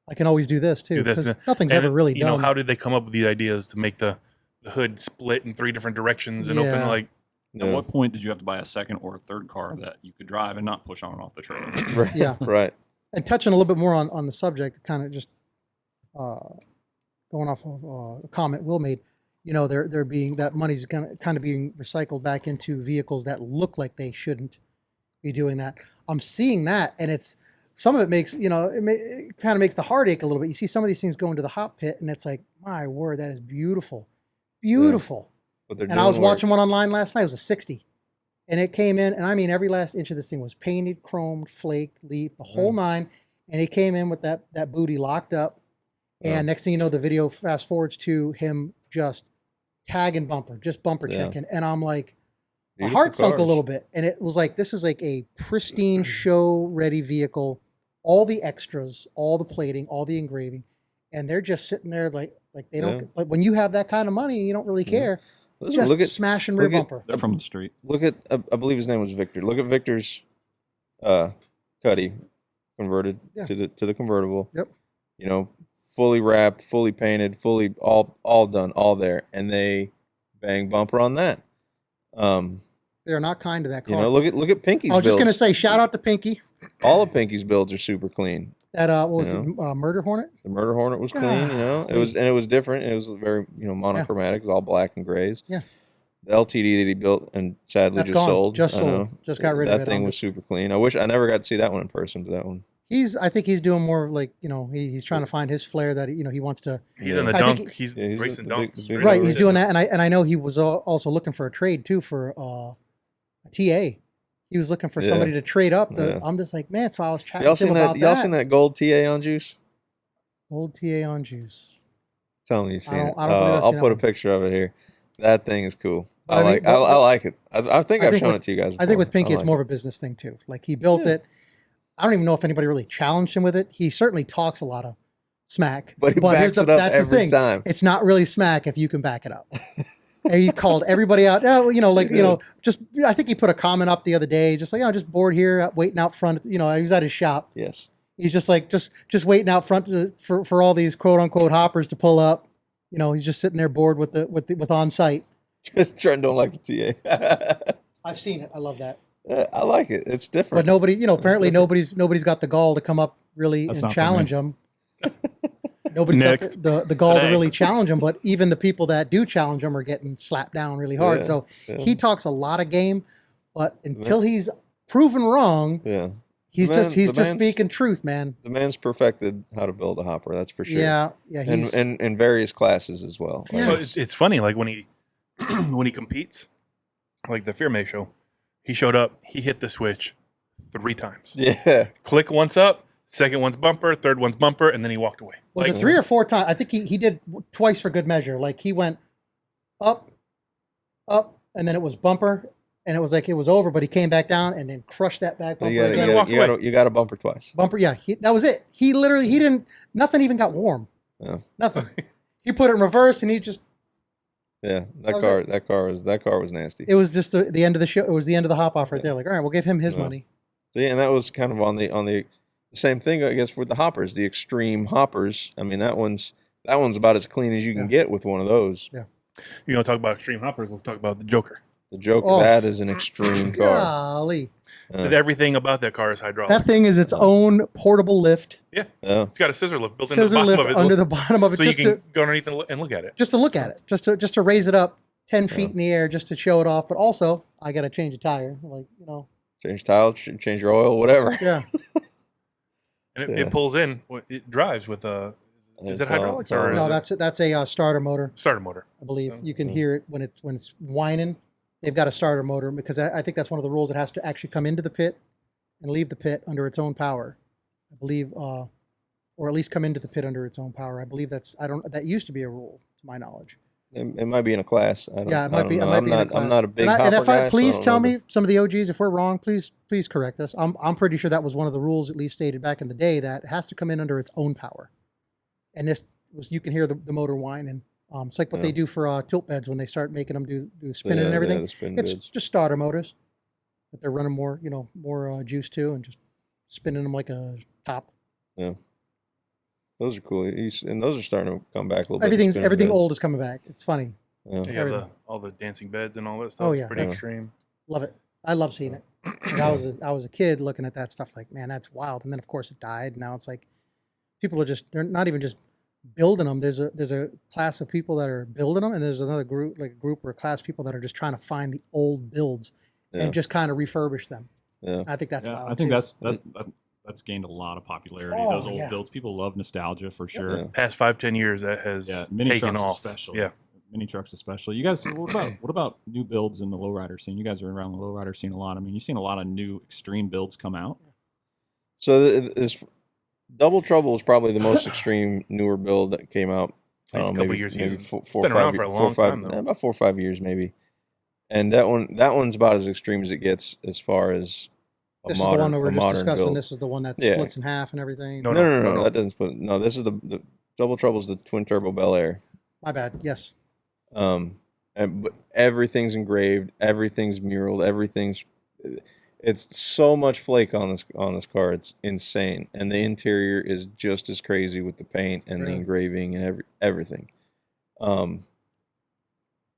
[SPEAKER 2] I can always do this too
[SPEAKER 3] do this.
[SPEAKER 2] because nothing's
[SPEAKER 3] And
[SPEAKER 2] ever really done.
[SPEAKER 3] how did they come up with these ideas to make the hood split in 3 different directions and open
[SPEAKER 2] Yeah.
[SPEAKER 3] like?
[SPEAKER 1] Yeah.
[SPEAKER 4] At what point did you have to buy a second or a third car that you could drive and not push on and off the trailer?
[SPEAKER 1] Right.
[SPEAKER 2] Yeah.
[SPEAKER 1] Right.
[SPEAKER 2] And touching a little bit more on the subject, kind of just going off of a comment Will made. you know, they're being that money's kind of being recycled back into vehicles that look like they shouldn't be doing that. I'm seeing that, and it's some of it makes it kind of makes the heart ache a little bit. You see some of these things go into the hot pit, and it's like, my word, that is beautiful, beautiful.
[SPEAKER 1] But they're
[SPEAKER 2] And I
[SPEAKER 1] doing
[SPEAKER 2] was
[SPEAKER 1] work.
[SPEAKER 2] watching one online last night. It was a 60, and it came in, and I mean every last inch of this thing was painted, chromed, flaked, leaf, the whole nine. And he came in with that booty locked up, and next thing you know, the video fast forwards to him just tagging bumper, just bumper
[SPEAKER 1] Yeah.
[SPEAKER 2] checking, and I'm like, my
[SPEAKER 1] Beautiful
[SPEAKER 2] heart sunk a
[SPEAKER 1] cars.
[SPEAKER 2] little bit, and it was like, this is like a pristine show ready vehicle, all the extras, all the plating, all the engraving, and they're just sitting there like they don't.
[SPEAKER 1] Yeah.
[SPEAKER 2] But when you have that kind of money and you don't really care,
[SPEAKER 1] Listen,
[SPEAKER 2] just
[SPEAKER 1] look at
[SPEAKER 2] smashing rear
[SPEAKER 1] look at-
[SPEAKER 2] bumper.
[SPEAKER 4] They're from the street.
[SPEAKER 1] look at I believe his name was Victor. Look at Victor's Cuddy converted
[SPEAKER 2] Yeah.
[SPEAKER 1] to the convertible.
[SPEAKER 2] Yep.
[SPEAKER 1] You know, fully wrapped, fully painted, fully all done, all there, and they bang bumper on that.
[SPEAKER 2] They're not kind to that car.
[SPEAKER 1] You know, look at Pinky's
[SPEAKER 2] I was just gonna
[SPEAKER 1] builds.
[SPEAKER 2] say, shout out to Pinky.
[SPEAKER 1] All of Pinky's builds are super clean.
[SPEAKER 2] That what was
[SPEAKER 1] You
[SPEAKER 2] it? Murder Hornet.
[SPEAKER 1] The Murder Hornet was clean, you know. It was, and it was different. It was very, monochromatic. It was all black and grays.
[SPEAKER 2] Yeah.
[SPEAKER 1] The LTD that he built and sadly
[SPEAKER 2] That's
[SPEAKER 1] just
[SPEAKER 2] gone.
[SPEAKER 1] sold.
[SPEAKER 2] Just
[SPEAKER 1] I
[SPEAKER 2] sold.
[SPEAKER 1] know.
[SPEAKER 2] Just got rid of
[SPEAKER 1] That
[SPEAKER 2] it.
[SPEAKER 1] thing was super clean. I wish I never got to see that one in person, but that one.
[SPEAKER 2] I think he's doing more like, he's trying to find his flair that he wants to.
[SPEAKER 3] He's in the
[SPEAKER 2] I think
[SPEAKER 3] dunk. He's
[SPEAKER 1] Yeah, he's
[SPEAKER 3] racing
[SPEAKER 1] the big-
[SPEAKER 3] dunks.
[SPEAKER 1] the big
[SPEAKER 2] Right,
[SPEAKER 1] Yeah,
[SPEAKER 2] he's
[SPEAKER 1] right.
[SPEAKER 2] doing that, and I know he was also looking for a trade too for a TA. He was looking for
[SPEAKER 1] Yeah.
[SPEAKER 2] somebody to trade up.
[SPEAKER 1] Yeah.
[SPEAKER 2] I'm just like, man. So I was chatting
[SPEAKER 1] Y'all
[SPEAKER 2] to him
[SPEAKER 1] seen
[SPEAKER 2] about
[SPEAKER 1] that? Y'all
[SPEAKER 2] that.
[SPEAKER 1] seen that gold TA on juice?
[SPEAKER 2] Old TA on juice.
[SPEAKER 1] Tell me you seen
[SPEAKER 2] don't-
[SPEAKER 1] it.
[SPEAKER 2] I don't believe I've
[SPEAKER 1] I'll
[SPEAKER 2] seen
[SPEAKER 1] put
[SPEAKER 2] that
[SPEAKER 1] a picture of it here. That thing is cool.
[SPEAKER 2] But
[SPEAKER 1] I
[SPEAKER 2] I
[SPEAKER 1] like.
[SPEAKER 2] think-
[SPEAKER 1] I
[SPEAKER 2] but-
[SPEAKER 1] like it. I think
[SPEAKER 2] I
[SPEAKER 1] I've
[SPEAKER 2] think
[SPEAKER 1] shown
[SPEAKER 2] with-
[SPEAKER 1] it to you guys.
[SPEAKER 2] I think with
[SPEAKER 1] before.
[SPEAKER 2] Pinky, it's
[SPEAKER 1] like
[SPEAKER 2] more
[SPEAKER 1] it.
[SPEAKER 2] of a business thing too. Like he built
[SPEAKER 1] Yeah.
[SPEAKER 2] it. I don't even know if anybody really challenged him with it. He certainly talks a lot of smack,
[SPEAKER 1] But he
[SPEAKER 2] here's
[SPEAKER 1] backs it up
[SPEAKER 2] that's
[SPEAKER 1] every
[SPEAKER 2] the thing.
[SPEAKER 1] time.
[SPEAKER 2] It's not really smack if you can back it up. And he called everybody out. Just I think he put a comment up the other day, just like, just bored here, waiting out front. He was at his shop.
[SPEAKER 1] Yes.
[SPEAKER 2] He's just like just waiting out front for all these quote unquote hoppers to pull up. He's just sitting there bored with on site.
[SPEAKER 1] Trent don't like the TA.
[SPEAKER 2] I've seen it. I love that.
[SPEAKER 1] I like it. It's
[SPEAKER 2] But
[SPEAKER 1] different.
[SPEAKER 2] nobody, apparently nobody's got the gall to come up really
[SPEAKER 4] That's
[SPEAKER 2] and
[SPEAKER 4] not for
[SPEAKER 2] challenge
[SPEAKER 4] me.
[SPEAKER 2] him. Nobody's
[SPEAKER 3] Next.
[SPEAKER 2] got the gall to
[SPEAKER 3] Today.
[SPEAKER 2] really challenge him. But even the people that do challenge him are getting slapped down really hard.
[SPEAKER 1] Yeah,
[SPEAKER 2] So
[SPEAKER 1] yeah.
[SPEAKER 2] he talks a lot of game, but until he's proven wrong,
[SPEAKER 1] Yeah.
[SPEAKER 2] he's
[SPEAKER 1] The man-
[SPEAKER 2] just
[SPEAKER 1] the man's-
[SPEAKER 2] speaking truth, man.
[SPEAKER 1] The man's perfected how to build a hopper. That's for sure.
[SPEAKER 2] Yeah,
[SPEAKER 1] And
[SPEAKER 2] he's
[SPEAKER 1] in various classes as well.
[SPEAKER 2] Yeah.
[SPEAKER 3] So it's funny, like when he when he competes, like the Fear May show, he showed up, he hit the switch 3 times.
[SPEAKER 1] Yeah.
[SPEAKER 3] Click once up, second one's bumper, third one's bumper, and then he walked away.
[SPEAKER 2] was
[SPEAKER 3] Like,
[SPEAKER 2] it 3 or 4 times? I think he did twice for good measure. Like he went up, and then it was bumper, and it was like it was over, but he came back down and then crushed that back bumper.
[SPEAKER 1] You
[SPEAKER 2] again.
[SPEAKER 3] walk away.
[SPEAKER 1] got to bumper twice.
[SPEAKER 2] Bumper, yeah, that was it. He literally, he didn't, nothing even got warm.
[SPEAKER 1] Yeah.
[SPEAKER 2] Nothing. He put it in reverse and he just,
[SPEAKER 1] Yeah.
[SPEAKER 2] That was
[SPEAKER 1] That car was nasty.
[SPEAKER 2] it was just the end of the show. It was the end of the hop off right there. Like, all right, we'll give him his
[SPEAKER 1] Yeah.
[SPEAKER 2] money.
[SPEAKER 1] So, yeah, and that was kind of on the same thing, I guess, with the hoppers, the extreme hoppers. I mean, that one's about as clean as you can get with one of those.
[SPEAKER 3] you know, talk about extreme hoppers. Let's talk about the Joker.
[SPEAKER 1] The Joker,
[SPEAKER 2] Oh.
[SPEAKER 1] that is an extreme car.
[SPEAKER 2] Golly.
[SPEAKER 3] Everything about that car is hydraulic.
[SPEAKER 2] That thing is its own portable lift,
[SPEAKER 3] yeah,
[SPEAKER 1] Yeah.
[SPEAKER 3] it's got a scissor lift built into the
[SPEAKER 2] scissor
[SPEAKER 3] bottom
[SPEAKER 2] lift
[SPEAKER 3] of it,
[SPEAKER 2] under the bottom of it,
[SPEAKER 3] so you
[SPEAKER 2] just
[SPEAKER 3] can
[SPEAKER 2] to
[SPEAKER 3] go underneath and look at it.
[SPEAKER 2] look at it, just to raise it up 10 feet in the air, just to show it off. But also, I got to change a tire. Like,
[SPEAKER 1] Change tile, change your oil, whatever.
[SPEAKER 2] yeah.
[SPEAKER 3] And
[SPEAKER 1] Yeah.
[SPEAKER 3] it pulls in. It drives with a. Is
[SPEAKER 1] It's
[SPEAKER 3] it hydraulics
[SPEAKER 1] all-
[SPEAKER 3] or is
[SPEAKER 2] No,
[SPEAKER 3] it
[SPEAKER 2] that's a starter motor.
[SPEAKER 3] starter motor?
[SPEAKER 2] I believe you can
[SPEAKER 1] Yeah.
[SPEAKER 2] hear it when it's whining. They've got a starter motor because I think that's one of the rules. It has to actually come into the pit and leave the pit under its own power. I believe, or at least come into the pit under its own power. I believe that used to be a rule to my knowledge.
[SPEAKER 1] It might be in a class. I don't,
[SPEAKER 2] Yeah, it
[SPEAKER 1] I
[SPEAKER 2] might
[SPEAKER 1] don't
[SPEAKER 2] be. It
[SPEAKER 1] know.
[SPEAKER 2] might be in a class.
[SPEAKER 1] I'm not a big
[SPEAKER 2] and
[SPEAKER 1] hopper
[SPEAKER 2] if
[SPEAKER 1] guy.
[SPEAKER 2] please
[SPEAKER 1] so I
[SPEAKER 2] tell
[SPEAKER 1] don't know
[SPEAKER 2] me some of the OGs if we're wrong. Please correct us. I'm pretty sure that was one of the rules at least stated back in the day that it has to come in under its own power. And this was you can hear the motor whining. It's like what
[SPEAKER 1] Yeah.
[SPEAKER 2] they do for tilt beds when they start making them do the
[SPEAKER 1] the-
[SPEAKER 2] spinning
[SPEAKER 1] yeah,
[SPEAKER 2] and everything.
[SPEAKER 1] the spin
[SPEAKER 2] It's
[SPEAKER 1] beds.
[SPEAKER 2] just starter motors that they're running more juice to and just spinning them like a top.
[SPEAKER 1] Those are cool. And those are starting to come back a little bit. the spin
[SPEAKER 2] Everything
[SPEAKER 1] beds.
[SPEAKER 2] old is coming back. It's funny.
[SPEAKER 1] Yeah.
[SPEAKER 3] You have
[SPEAKER 2] Everything.
[SPEAKER 3] all the dancing beds and all that stuff.
[SPEAKER 2] Oh,
[SPEAKER 3] It's
[SPEAKER 2] yeah.
[SPEAKER 3] pretty
[SPEAKER 1] Yeah.
[SPEAKER 3] extreme.
[SPEAKER 2] Love it. I love seeing it. Like, I was a kid looking at that stuff like, man, that's wild. And then of course it died. Now it's like people are they're not even just building them. There's a class of people that are building them, and there's another group, like a group or a class of people that are just trying to find the old builds
[SPEAKER 1] Yeah.
[SPEAKER 2] and just kind of refurbish them.
[SPEAKER 1] Yeah.
[SPEAKER 2] I think that's
[SPEAKER 4] Yeah,
[SPEAKER 2] wild.
[SPEAKER 4] I think
[SPEAKER 2] too.
[SPEAKER 4] that's gained a lot of popularity.
[SPEAKER 2] Oh,
[SPEAKER 4] Those old
[SPEAKER 2] yeah.
[SPEAKER 4] builds, people love nostalgia for sure.
[SPEAKER 1] Yeah.
[SPEAKER 3] Past 5-10 years, that has
[SPEAKER 4] Mini
[SPEAKER 3] taken
[SPEAKER 4] trucks
[SPEAKER 3] off.
[SPEAKER 4] especially.
[SPEAKER 3] Yeah.
[SPEAKER 4] Mini trucks especially. You guys, what about new builds in the lowrider scene? You guys are around the lowrider scene a lot. I mean, you've seen a lot of new extreme builds come out.
[SPEAKER 1] So this Double Trouble is probably the most extreme newer build that came out. I
[SPEAKER 3] Least
[SPEAKER 1] don't
[SPEAKER 3] a
[SPEAKER 1] know,
[SPEAKER 3] couple
[SPEAKER 1] maybe,
[SPEAKER 3] years.
[SPEAKER 1] maybe
[SPEAKER 3] It's
[SPEAKER 1] four,
[SPEAKER 3] been around for a long time,
[SPEAKER 1] five,
[SPEAKER 3] though.
[SPEAKER 1] about 4 or 5 years maybe. And that one's about as extreme as it gets as far as
[SPEAKER 2] This is the one that we're just discussing.
[SPEAKER 1] build.
[SPEAKER 2] This is the one that
[SPEAKER 1] Yeah.
[SPEAKER 2] splits in half and everything.
[SPEAKER 3] No,
[SPEAKER 1] No, that doesn't split. No, this is the Double Trouble is the twin turbo Bel Air.
[SPEAKER 2] My bad. Yes.
[SPEAKER 1] But everything's engraved, everything's muraled, it's so much flake on this car. It's insane, and the interior is just as crazy with the paint and the
[SPEAKER 2] Really?
[SPEAKER 1] engraving and everything.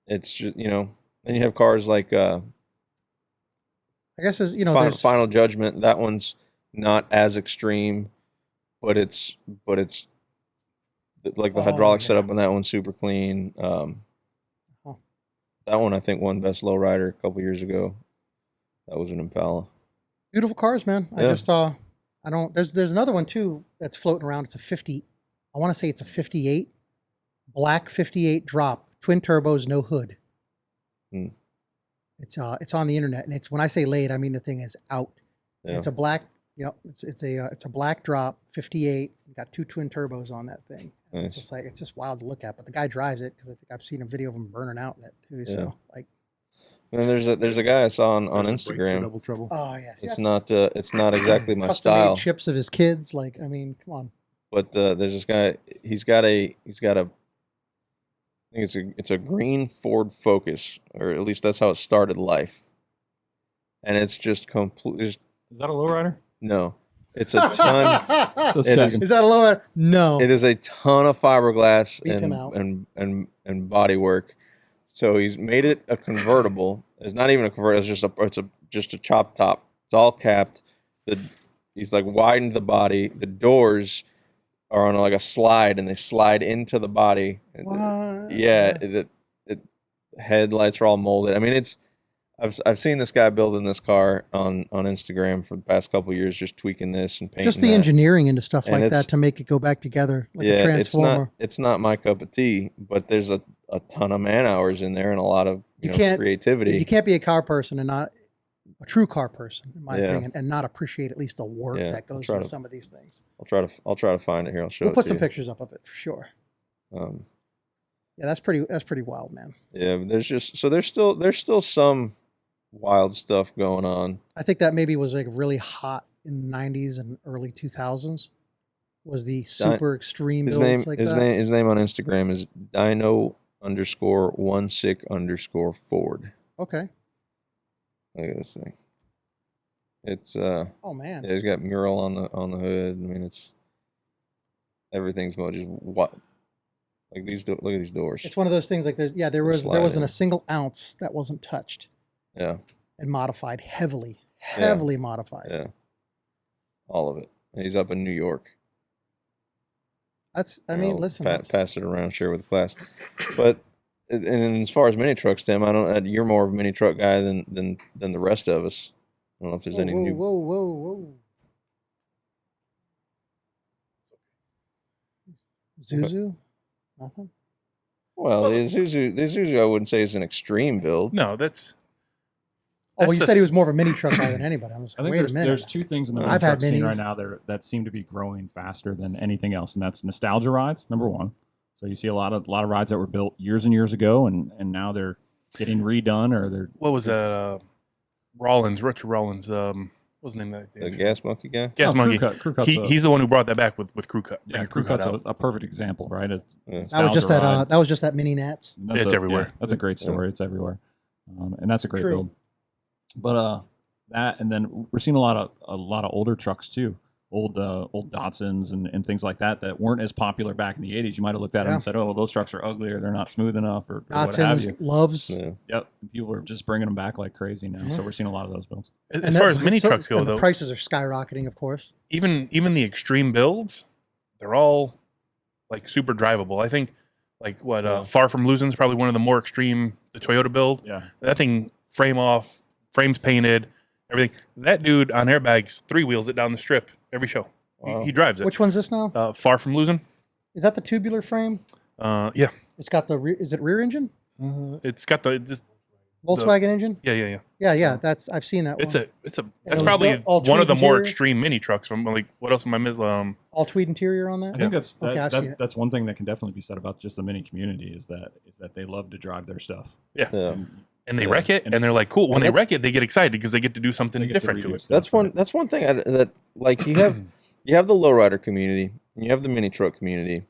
[SPEAKER 1] It's just then you have cars like
[SPEAKER 2] I guess as there's
[SPEAKER 1] Final Judgment. That one's not as extreme, but it's like the hydraulic
[SPEAKER 2] yeah.
[SPEAKER 1] setup on that one's super clean. That one I think won Best Lowrider a couple years ago. That was an Impala.
[SPEAKER 2] beautiful cars, man. I
[SPEAKER 1] Yeah.
[SPEAKER 2] just I don't. There's another one too that's floating around. It's a 50. I want to say it's a 58, black 58 drop, twin turbos, no hood.
[SPEAKER 1] Hmm.
[SPEAKER 2] It's on the internet, and it's when I say late, I mean the thing is out.
[SPEAKER 1] Yeah.
[SPEAKER 2] It's a black. Yep. It's a black drop 58. Got 2 twin turbos on that thing. And
[SPEAKER 1] Nice.
[SPEAKER 2] it's just wild to look at. But the guy drives it because I think I've seen a video of him burning out in it too.
[SPEAKER 1] Yeah.
[SPEAKER 2] So like,
[SPEAKER 1] And then there's a guy I saw on
[SPEAKER 3] There's the brakes for
[SPEAKER 1] Instagram.
[SPEAKER 3] Double Trouble.
[SPEAKER 2] oh yes,
[SPEAKER 1] It's not exactly my
[SPEAKER 2] custom-made
[SPEAKER 1] style,
[SPEAKER 2] chips of his kids. Like, I mean, come on.
[SPEAKER 1] but there's this guy. He's got a I think it's a green Ford Focus, or at least that's how it started life. And it's just completely
[SPEAKER 4] Is that a lowrider?
[SPEAKER 1] no. It's a ton.
[SPEAKER 4] Just
[SPEAKER 1] It is-
[SPEAKER 4] checking.
[SPEAKER 2] Is that a loader? No.
[SPEAKER 1] It is a ton of fiberglass
[SPEAKER 2] Beep him out.
[SPEAKER 1] and body work. So he's made it a convertible. It's not even a convertible. It's just a chop top. It's all capped. He's like widened the body. The doors are on like a slide, and they slide into the body.
[SPEAKER 2] What?
[SPEAKER 1] Yeah, headlights are all molded. I mean, I've seen this guy building this car on Instagram for the past couple of years, just tweaking this and painting.
[SPEAKER 2] Just the
[SPEAKER 1] that.
[SPEAKER 2] engineering into stuff
[SPEAKER 1] And
[SPEAKER 2] like
[SPEAKER 1] it's-
[SPEAKER 2] that to make it go back together like a
[SPEAKER 1] Yeah,
[SPEAKER 2] transformer.
[SPEAKER 1] it's not my cup of tea, but there's a ton of man hours in there and a lot of
[SPEAKER 2] You can't-
[SPEAKER 1] creativity.
[SPEAKER 2] You can't be a car person and not a true car person, in my
[SPEAKER 1] Yeah.
[SPEAKER 2] opinion, and not appreciate at least the work
[SPEAKER 1] Yeah,
[SPEAKER 2] that goes
[SPEAKER 1] try
[SPEAKER 2] into
[SPEAKER 1] to-
[SPEAKER 2] some of these things.
[SPEAKER 1] I'll try to find it here. I'll show
[SPEAKER 2] We'll
[SPEAKER 1] it
[SPEAKER 2] put
[SPEAKER 1] to
[SPEAKER 2] some
[SPEAKER 1] you.
[SPEAKER 2] pictures up of it for sure.
[SPEAKER 1] Um,
[SPEAKER 2] Yeah, that's pretty wild, man.
[SPEAKER 1] yeah, but there's still some wild stuff going on.
[SPEAKER 2] I think that maybe was like really hot in the 90s and early 2000s. Was the super extreme
[SPEAKER 1] His
[SPEAKER 2] builds
[SPEAKER 1] name
[SPEAKER 2] like
[SPEAKER 1] his
[SPEAKER 2] that?
[SPEAKER 1] name his name on Instagram is Dino_16_Ford.
[SPEAKER 2] Okay.
[SPEAKER 1] Look at this thing. It's
[SPEAKER 2] Oh man.
[SPEAKER 1] yeah, he's got mural on the hood. I mean, it's everything's just what like look at these doors.
[SPEAKER 2] It's one of those things like there
[SPEAKER 1] slide
[SPEAKER 2] wasn't
[SPEAKER 1] in.
[SPEAKER 2] a single ounce that wasn't touched
[SPEAKER 1] Yeah,
[SPEAKER 2] and modified heavily modified.
[SPEAKER 1] yeah, all of it. And he's up in New York.
[SPEAKER 2] I mean,
[SPEAKER 1] I'll
[SPEAKER 2] listen,
[SPEAKER 1] pass it around, share with the class. But and as far as mini trucks, Tim, you're more of a mini truck guy than the rest of us. I don't know if there's any new.
[SPEAKER 2] whoa. Zuzu? Nothing?
[SPEAKER 1] Well, the Isuzu, I wouldn't say is an extreme build.
[SPEAKER 3] No, that's
[SPEAKER 2] Oh,
[SPEAKER 3] That's
[SPEAKER 2] you
[SPEAKER 3] the-
[SPEAKER 2] said he was more of a mini truck guy than anybody. I was
[SPEAKER 4] I
[SPEAKER 2] like,
[SPEAKER 4] think
[SPEAKER 2] wait a minute.
[SPEAKER 4] there's two things in the
[SPEAKER 2] I've
[SPEAKER 4] mini
[SPEAKER 2] had
[SPEAKER 4] truck scene
[SPEAKER 2] minis.
[SPEAKER 4] right now that seem to be growing faster than anything else, and that's nostalgia rides. Number one, so you see a lot of rides that were built years and years ago, and now they're getting redone, or they're
[SPEAKER 3] what was that? Richard Rollins. What was the name of that?
[SPEAKER 1] The gas monkey guy.
[SPEAKER 3] Gas Monkey.
[SPEAKER 4] Crew Cut's
[SPEAKER 3] He's the one who brought that back with Crew Cut.
[SPEAKER 4] yeah,
[SPEAKER 3] bringing
[SPEAKER 4] Crew Cut's
[SPEAKER 3] out.
[SPEAKER 4] a perfect example, right?
[SPEAKER 1] Yeah.
[SPEAKER 2] that was
[SPEAKER 4] Nostalgia
[SPEAKER 2] just that
[SPEAKER 4] ride.
[SPEAKER 2] that was just that mini Nats.
[SPEAKER 4] And that's
[SPEAKER 3] It's everywhere.
[SPEAKER 4] That's a great story. It's everywhere, and that's a great
[SPEAKER 2] True.
[SPEAKER 4] build. But that, and then we're seeing a lot of older trucks too, old Datsuns and things like that weren't as popular back in the '80s. You might have looked at them
[SPEAKER 2] Yeah.
[SPEAKER 4] and said, "Oh, well, those trucks are ugly, or they're not smooth enough, or what have you."
[SPEAKER 2] Datsuns, Loves.
[SPEAKER 1] Yeah.
[SPEAKER 4] Yep, and people are just bringing them back like crazy now.
[SPEAKER 2] Yeah.
[SPEAKER 4] So we're seeing a lot of those builds.
[SPEAKER 3] As far as mini trucks go,
[SPEAKER 2] and the
[SPEAKER 3] though,
[SPEAKER 2] prices are skyrocketing, of course.
[SPEAKER 3] even the extreme builds, they're all like super drivable. I think like what
[SPEAKER 1] Yeah.
[SPEAKER 3] Far From Losing is probably one of the more extreme the Toyota build.
[SPEAKER 4] Yeah.
[SPEAKER 3] That thing frame off, frames painted, everything. That dude on airbags 3-wheels it down the strip every show.
[SPEAKER 1] Wow.
[SPEAKER 3] He drives it.
[SPEAKER 2] Which one's this now?
[SPEAKER 3] Far From Losing.
[SPEAKER 2] Is that the tubular frame?
[SPEAKER 3] Yeah.
[SPEAKER 2] It's got the is it rear engine?
[SPEAKER 3] It's got the
[SPEAKER 2] Volkswagen engine?
[SPEAKER 3] yeah.
[SPEAKER 2] Yeah. That's I've seen that
[SPEAKER 3] It's
[SPEAKER 2] one.
[SPEAKER 3] a that's
[SPEAKER 2] was
[SPEAKER 3] probably
[SPEAKER 2] built all
[SPEAKER 3] one of the
[SPEAKER 2] tweed
[SPEAKER 3] more
[SPEAKER 2] interior?
[SPEAKER 3] extreme mini trucks from like what else am I missing?
[SPEAKER 2] All tweed interior on that.
[SPEAKER 4] I think that's
[SPEAKER 2] Okay, I've seen it.
[SPEAKER 4] that's one thing that can definitely be said about just the mini community is that they love to drive their stuff.
[SPEAKER 1] Yeah.
[SPEAKER 3] And they
[SPEAKER 1] Yeah.
[SPEAKER 3] wreck it, and they're like, cool. When they
[SPEAKER 1] that's-
[SPEAKER 3] wreck it, they get excited because they get to do something
[SPEAKER 4] They get to
[SPEAKER 3] different to
[SPEAKER 4] redo
[SPEAKER 3] it.
[SPEAKER 4] stuff,
[SPEAKER 1] That's one.
[SPEAKER 4] right?
[SPEAKER 1] That's one thing that like you have the lowrider community and you have the mini truck community,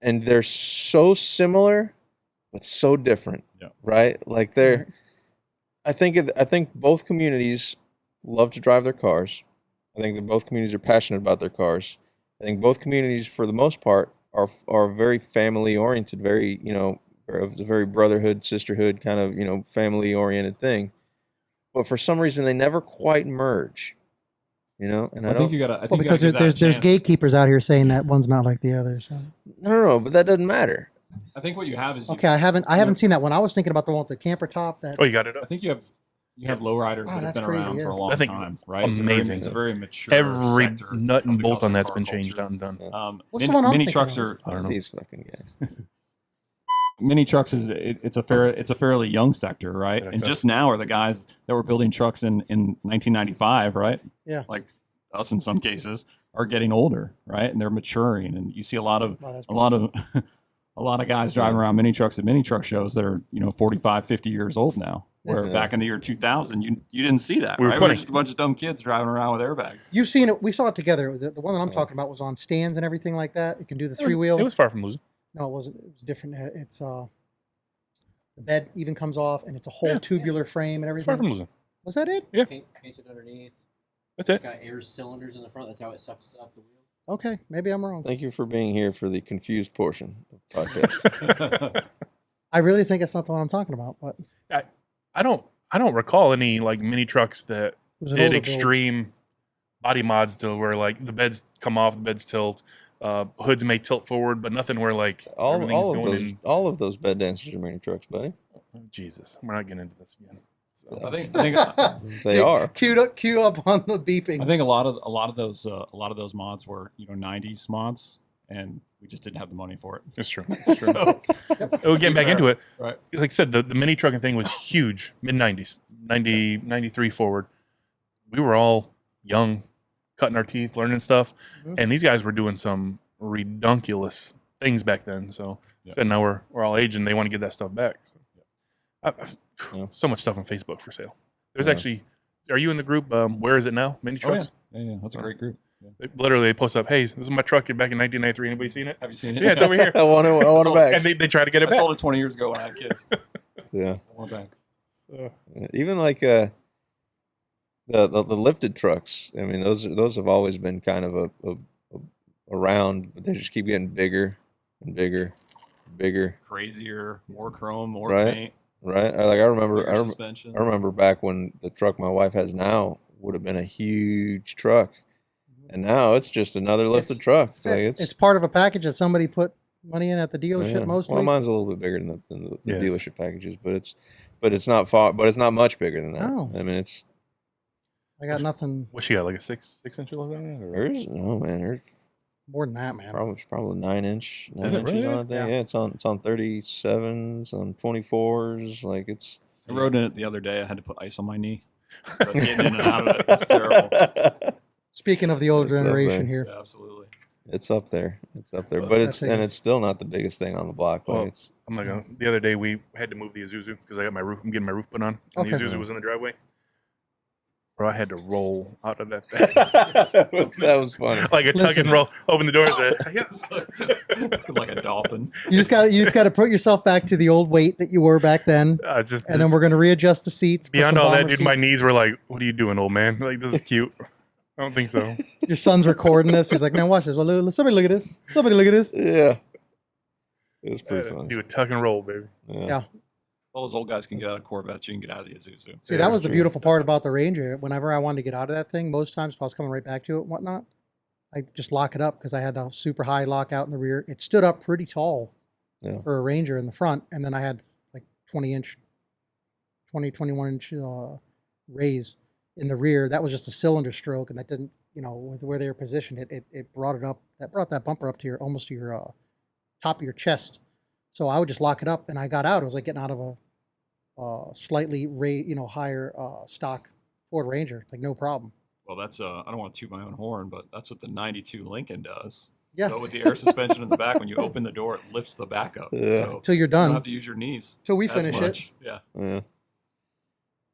[SPEAKER 1] and they're so similar, but so different.
[SPEAKER 4] Yeah.
[SPEAKER 1] Right? Like they're. I think both communities love to drive their cars. I think that both communities are passionate about their cars. I think both communities, for the most part, are very family oriented, very it's a very brotherhood, sisterhood kind of family oriented thing. But for some reason, they never quite merge. And
[SPEAKER 4] I think you gotta. I
[SPEAKER 2] Well,
[SPEAKER 4] think
[SPEAKER 2] because
[SPEAKER 4] you gotta give that a
[SPEAKER 2] there's
[SPEAKER 4] chance.
[SPEAKER 2] gatekeepers out here saying that one's not like the other. So.
[SPEAKER 1] no, but that doesn't matter.
[SPEAKER 4] I think what you have is
[SPEAKER 2] Okay, I haven't seen that one. I was thinking about the one with the camper top. That
[SPEAKER 3] Oh, you got it
[SPEAKER 4] I
[SPEAKER 3] up.
[SPEAKER 4] think you have lowriders
[SPEAKER 2] Oh,
[SPEAKER 4] that have
[SPEAKER 2] that's
[SPEAKER 4] been
[SPEAKER 2] crazy,
[SPEAKER 4] around
[SPEAKER 2] yeah.
[SPEAKER 4] for a long
[SPEAKER 3] That thing's
[SPEAKER 4] time, right?
[SPEAKER 3] amazing.
[SPEAKER 4] It's a very mature.
[SPEAKER 3] Every
[SPEAKER 4] sector
[SPEAKER 3] nut
[SPEAKER 4] of
[SPEAKER 3] and
[SPEAKER 4] the
[SPEAKER 3] bolt on
[SPEAKER 4] custom
[SPEAKER 3] that's
[SPEAKER 4] car
[SPEAKER 3] been changed
[SPEAKER 4] culture.
[SPEAKER 3] out and done.
[SPEAKER 2] What's the one I'm
[SPEAKER 4] mini
[SPEAKER 2] thinking
[SPEAKER 4] trucks
[SPEAKER 2] of?
[SPEAKER 4] are
[SPEAKER 3] I don't know.
[SPEAKER 1] These fucking guys.
[SPEAKER 4] mini trucks is it's a fairly young sector, right?
[SPEAKER 3] Yeah,
[SPEAKER 4] And
[SPEAKER 3] okay.
[SPEAKER 4] just now are the guys that were building trucks in 1995, right?
[SPEAKER 2] Yeah.
[SPEAKER 4] Like us in some cases are getting older, right? And they're maturing, and you see a lot of
[SPEAKER 2] Wow, that's
[SPEAKER 4] a lot of guys driving around mini trucks at mini truck shows that are 45, 50 years old now. Where
[SPEAKER 1] Yeah.
[SPEAKER 4] back in the year 2000, you didn't see that.
[SPEAKER 3] We were
[SPEAKER 4] right?
[SPEAKER 3] 20.
[SPEAKER 4] Just a bunch of dumb kids driving around with airbags.
[SPEAKER 2] You've seen it. We saw it together. The one that I'm talking about was on stands and everything like that. It can do the 3-wheel.
[SPEAKER 3] It was Far From Losing.
[SPEAKER 2] No, it wasn't. It was different. It's the bed even comes off, and it's a whole
[SPEAKER 3] Yeah.
[SPEAKER 2] tubular frame and
[SPEAKER 3] Far From
[SPEAKER 2] everything.
[SPEAKER 3] Losing.
[SPEAKER 2] Was that it?
[SPEAKER 5] Painted underneath.
[SPEAKER 3] That's
[SPEAKER 5] It's
[SPEAKER 3] it.
[SPEAKER 5] got air cylinders in the front. That's how it sucks up the wheel.
[SPEAKER 2] Okay, maybe I'm wrong.
[SPEAKER 1] Thank you for being here for the confused portion of the podcast.
[SPEAKER 2] I really think it's not the one I'm talking about, but it
[SPEAKER 3] I don't recall any like mini trucks that
[SPEAKER 2] was an
[SPEAKER 3] did
[SPEAKER 2] older build.
[SPEAKER 3] extreme body mods to where like the beds come off, the beds tilt, hoods may tilt forward, but nothing where like everything's
[SPEAKER 1] all of those bed dancers are mini trucks, buddy.
[SPEAKER 3] Jesus, we're not getting into this again. So,
[SPEAKER 4] I think
[SPEAKER 1] They are.
[SPEAKER 2] Cue up on the beeping.
[SPEAKER 4] I think a lot of those mods were 90s mods, and we just didn't have the money for it.
[SPEAKER 3] it's true. It's true.
[SPEAKER 4] So,
[SPEAKER 3] Oh, getting back into it,
[SPEAKER 4] right?
[SPEAKER 3] like I said, the mini trucking thing was huge, mid 90s, 90, 93 forward. We were all young, cutting our teeth, learning stuff,
[SPEAKER 2] Mhm.
[SPEAKER 3] and these guys were doing some redunculous things back then. So,
[SPEAKER 4] Yeah.
[SPEAKER 3] and now we're all aged, and they want to get that stuff back. So,
[SPEAKER 1] Yeah.
[SPEAKER 3] so much stuff on Facebook for sale. There's
[SPEAKER 1] Yeah.
[SPEAKER 3] actually, are you in the group? Where is it now? Mini
[SPEAKER 4] Oh, yeah.
[SPEAKER 3] trucks.
[SPEAKER 4] Yeah, that's a great group. Yeah.
[SPEAKER 3] They post up, hey, this is my truck back in 1993. Anybody seen it?
[SPEAKER 4] Have you seen it?
[SPEAKER 3] Yeah, it's over here.
[SPEAKER 1] I want it
[SPEAKER 4] So-
[SPEAKER 1] back.
[SPEAKER 3] And they try to get it
[SPEAKER 4] I
[SPEAKER 3] back.
[SPEAKER 4] sold it 20 years ago when I had kids.
[SPEAKER 1] Yeah.
[SPEAKER 4] I want it back.
[SPEAKER 3] So,
[SPEAKER 1] Even like the lifted trucks. I mean, those have always been kind of a around, but they just keep getting bigger and bigger, bigger.
[SPEAKER 4] Crazier, more chrome, more
[SPEAKER 1] Right.
[SPEAKER 4] paint,
[SPEAKER 1] Right? I remember.
[SPEAKER 4] bigger
[SPEAKER 1] I
[SPEAKER 4] suspension.
[SPEAKER 1] remember back when the truck my wife has now would have been a huge truck, and now it's just another lifted
[SPEAKER 2] It's-
[SPEAKER 1] truck.
[SPEAKER 2] It's part of a package that somebody put money in at the dealership
[SPEAKER 1] yeah.
[SPEAKER 2] mostly.
[SPEAKER 1] Well, mine's a little bit bigger than the
[SPEAKER 3] Yes.
[SPEAKER 1] dealership packages, but it's not far. But it's not much bigger than that.
[SPEAKER 2] No.
[SPEAKER 1] I mean, it's
[SPEAKER 2] I got nothing
[SPEAKER 3] what she got, like a 6-inch on that? Or?
[SPEAKER 1] hers. No man, hers
[SPEAKER 2] more than that, man.
[SPEAKER 1] probably 9 inch. 9
[SPEAKER 3] Is it
[SPEAKER 1] inches
[SPEAKER 3] really?
[SPEAKER 1] on that thing.
[SPEAKER 2] Yeah.
[SPEAKER 1] Yeah, it's on 37s, on 24s. Like it's.
[SPEAKER 4] I rode in it the other day. I had to put ice on my knee. But getting in and out of it was terrible.
[SPEAKER 2] Speaking of the older
[SPEAKER 1] It's up
[SPEAKER 2] generation
[SPEAKER 1] there.
[SPEAKER 2] here,
[SPEAKER 4] Yeah, absolutely.
[SPEAKER 1] It's up there. It's up there.
[SPEAKER 4] But
[SPEAKER 1] But
[SPEAKER 2] that
[SPEAKER 1] it's
[SPEAKER 2] thing
[SPEAKER 1] and
[SPEAKER 2] is-
[SPEAKER 1] it's still not the biggest thing on the block. Like
[SPEAKER 3] Well,
[SPEAKER 1] it's
[SPEAKER 3] I'm not gonna. The other day we had to move the Isuzu because I got my roof. I'm getting my roof put on. And
[SPEAKER 2] Okay.
[SPEAKER 3] the Isuzu was in the driveway. Bro, I had to roll out of that thing
[SPEAKER 1] that was funny.
[SPEAKER 3] like a tug
[SPEAKER 2] Listen.
[SPEAKER 3] and roll. Open the door. Say,
[SPEAKER 4] Like a dolphin.
[SPEAKER 2] you just got to put yourself back to the old weight that you were back then,
[SPEAKER 3] just
[SPEAKER 2] and then we're going to readjust the seats. put
[SPEAKER 3] beyond
[SPEAKER 2] some
[SPEAKER 3] all that,
[SPEAKER 2] bomber
[SPEAKER 3] dude. My
[SPEAKER 2] seats.
[SPEAKER 3] knees were like, "What are you doing, old man? Like this is cute." I don't think so.
[SPEAKER 2] Your son's recording this. He's like, "Man, watch this. Well, somebody look at this. Somebody look at this."
[SPEAKER 1] Yeah. It was pretty funny.
[SPEAKER 3] Do a tuck and roll, baby.
[SPEAKER 2] Yeah.
[SPEAKER 4] All those old guys can get out of Corvettes. You can get out of the Isuzu.
[SPEAKER 2] See,
[SPEAKER 1] Yeah,
[SPEAKER 2] that
[SPEAKER 1] that's
[SPEAKER 2] was the
[SPEAKER 1] true.
[SPEAKER 2] beautiful part about the Ranger. Whenever I wanted to get out of that thing, most times if I was coming right back to it and whatnot, I just lock it up because I had the super high lockout in the rear. It stood up pretty tall
[SPEAKER 1] Yeah.
[SPEAKER 2] for a Ranger in the front, and then I had like 21-inch raise in the rear. That was just a cylinder stroke, and that didn't, with where they were positioned, it brought it up. That brought that bumper up to your almost to your top of your chest. So I would just lock it up, and I got out. It was like getting out of a slightly higher stock Ford Ranger, like no problem.
[SPEAKER 4] Well, that's I don't want to toot my own horn, but that's what the '92 Lincoln does.
[SPEAKER 2] Yeah,
[SPEAKER 4] So with the air suspension in the back, when you open the door, it lifts the back up.
[SPEAKER 1] Yeah.
[SPEAKER 4] So
[SPEAKER 2] till you're
[SPEAKER 4] you don't
[SPEAKER 2] done.
[SPEAKER 4] have to use your knees.
[SPEAKER 2] Till we
[SPEAKER 4] as
[SPEAKER 2] finish it.
[SPEAKER 4] much. Yeah.
[SPEAKER 1] Yeah.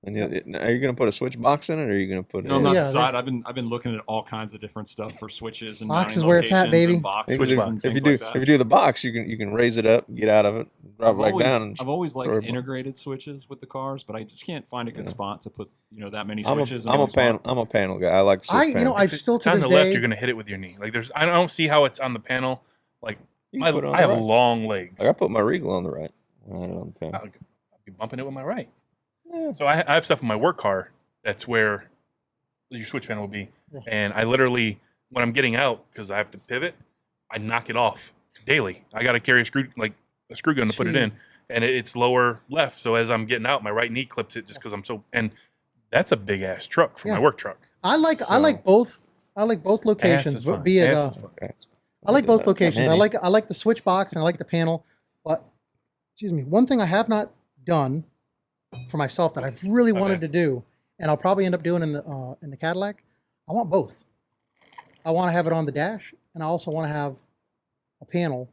[SPEAKER 1] And are you going to put a switch box in it, or are you going to put?
[SPEAKER 4] No, I'm
[SPEAKER 1] it
[SPEAKER 4] not
[SPEAKER 2] Yeah,
[SPEAKER 4] decided. I've been looking at all kinds of different stuff for switches and
[SPEAKER 2] Box
[SPEAKER 4] mounting
[SPEAKER 2] is where it's at,
[SPEAKER 4] locations
[SPEAKER 2] baby.
[SPEAKER 4] and box
[SPEAKER 1] If
[SPEAKER 3] Switch
[SPEAKER 1] you do-
[SPEAKER 4] switches and
[SPEAKER 1] if you
[SPEAKER 4] things
[SPEAKER 1] do
[SPEAKER 4] like that.
[SPEAKER 1] if you do the box, you can raise it up, get out of it, drop it back down. And
[SPEAKER 4] I've always liked
[SPEAKER 1] throw it-
[SPEAKER 4] integrated switches with the cars, but I just can't find a good spot to put that many
[SPEAKER 1] I'm
[SPEAKER 4] switches. in
[SPEAKER 1] a
[SPEAKER 4] one spot.
[SPEAKER 1] I'm a panel guy. I like switch
[SPEAKER 2] I
[SPEAKER 1] panels.
[SPEAKER 2] still
[SPEAKER 3] It's
[SPEAKER 2] to
[SPEAKER 3] on
[SPEAKER 2] this
[SPEAKER 3] the
[SPEAKER 2] day.
[SPEAKER 3] left, you're gonna hit it with your knee. Like I don't see how it's on the panel. Like
[SPEAKER 1] You can put it on
[SPEAKER 3] I
[SPEAKER 1] the
[SPEAKER 3] have
[SPEAKER 1] right.
[SPEAKER 3] long legs.
[SPEAKER 1] Like I put my Regal on the right. I don't on the panel.
[SPEAKER 3] I'll be bumping it with my right.
[SPEAKER 1] Yeah.
[SPEAKER 3] So I have stuff in my work car. That's where your switch panel will be.
[SPEAKER 2] Yeah.
[SPEAKER 3] And I literally, when I'm getting out, because I have to pivot, I knock it off daily. I got to carry a screw gun to put it in, and it's lower left. So as I'm getting out, my right knee clips it just because I'm so. And that's a big ass truck for
[SPEAKER 2] Yeah.
[SPEAKER 3] my work truck.
[SPEAKER 2] I like both. I like both locations,
[SPEAKER 3] Ass is
[SPEAKER 2] but
[SPEAKER 3] fine.
[SPEAKER 2] be it
[SPEAKER 3] Ass is fine.
[SPEAKER 2] I like both locations. I
[SPEAKER 1] Many.
[SPEAKER 2] like the switch box and I like the panel. But excuse me, one thing I have not done for myself that I've really wanted to do, and I'll probably end up doing in the Cadillac, I want both. I want to have it on the dash, and I also want to have a panel,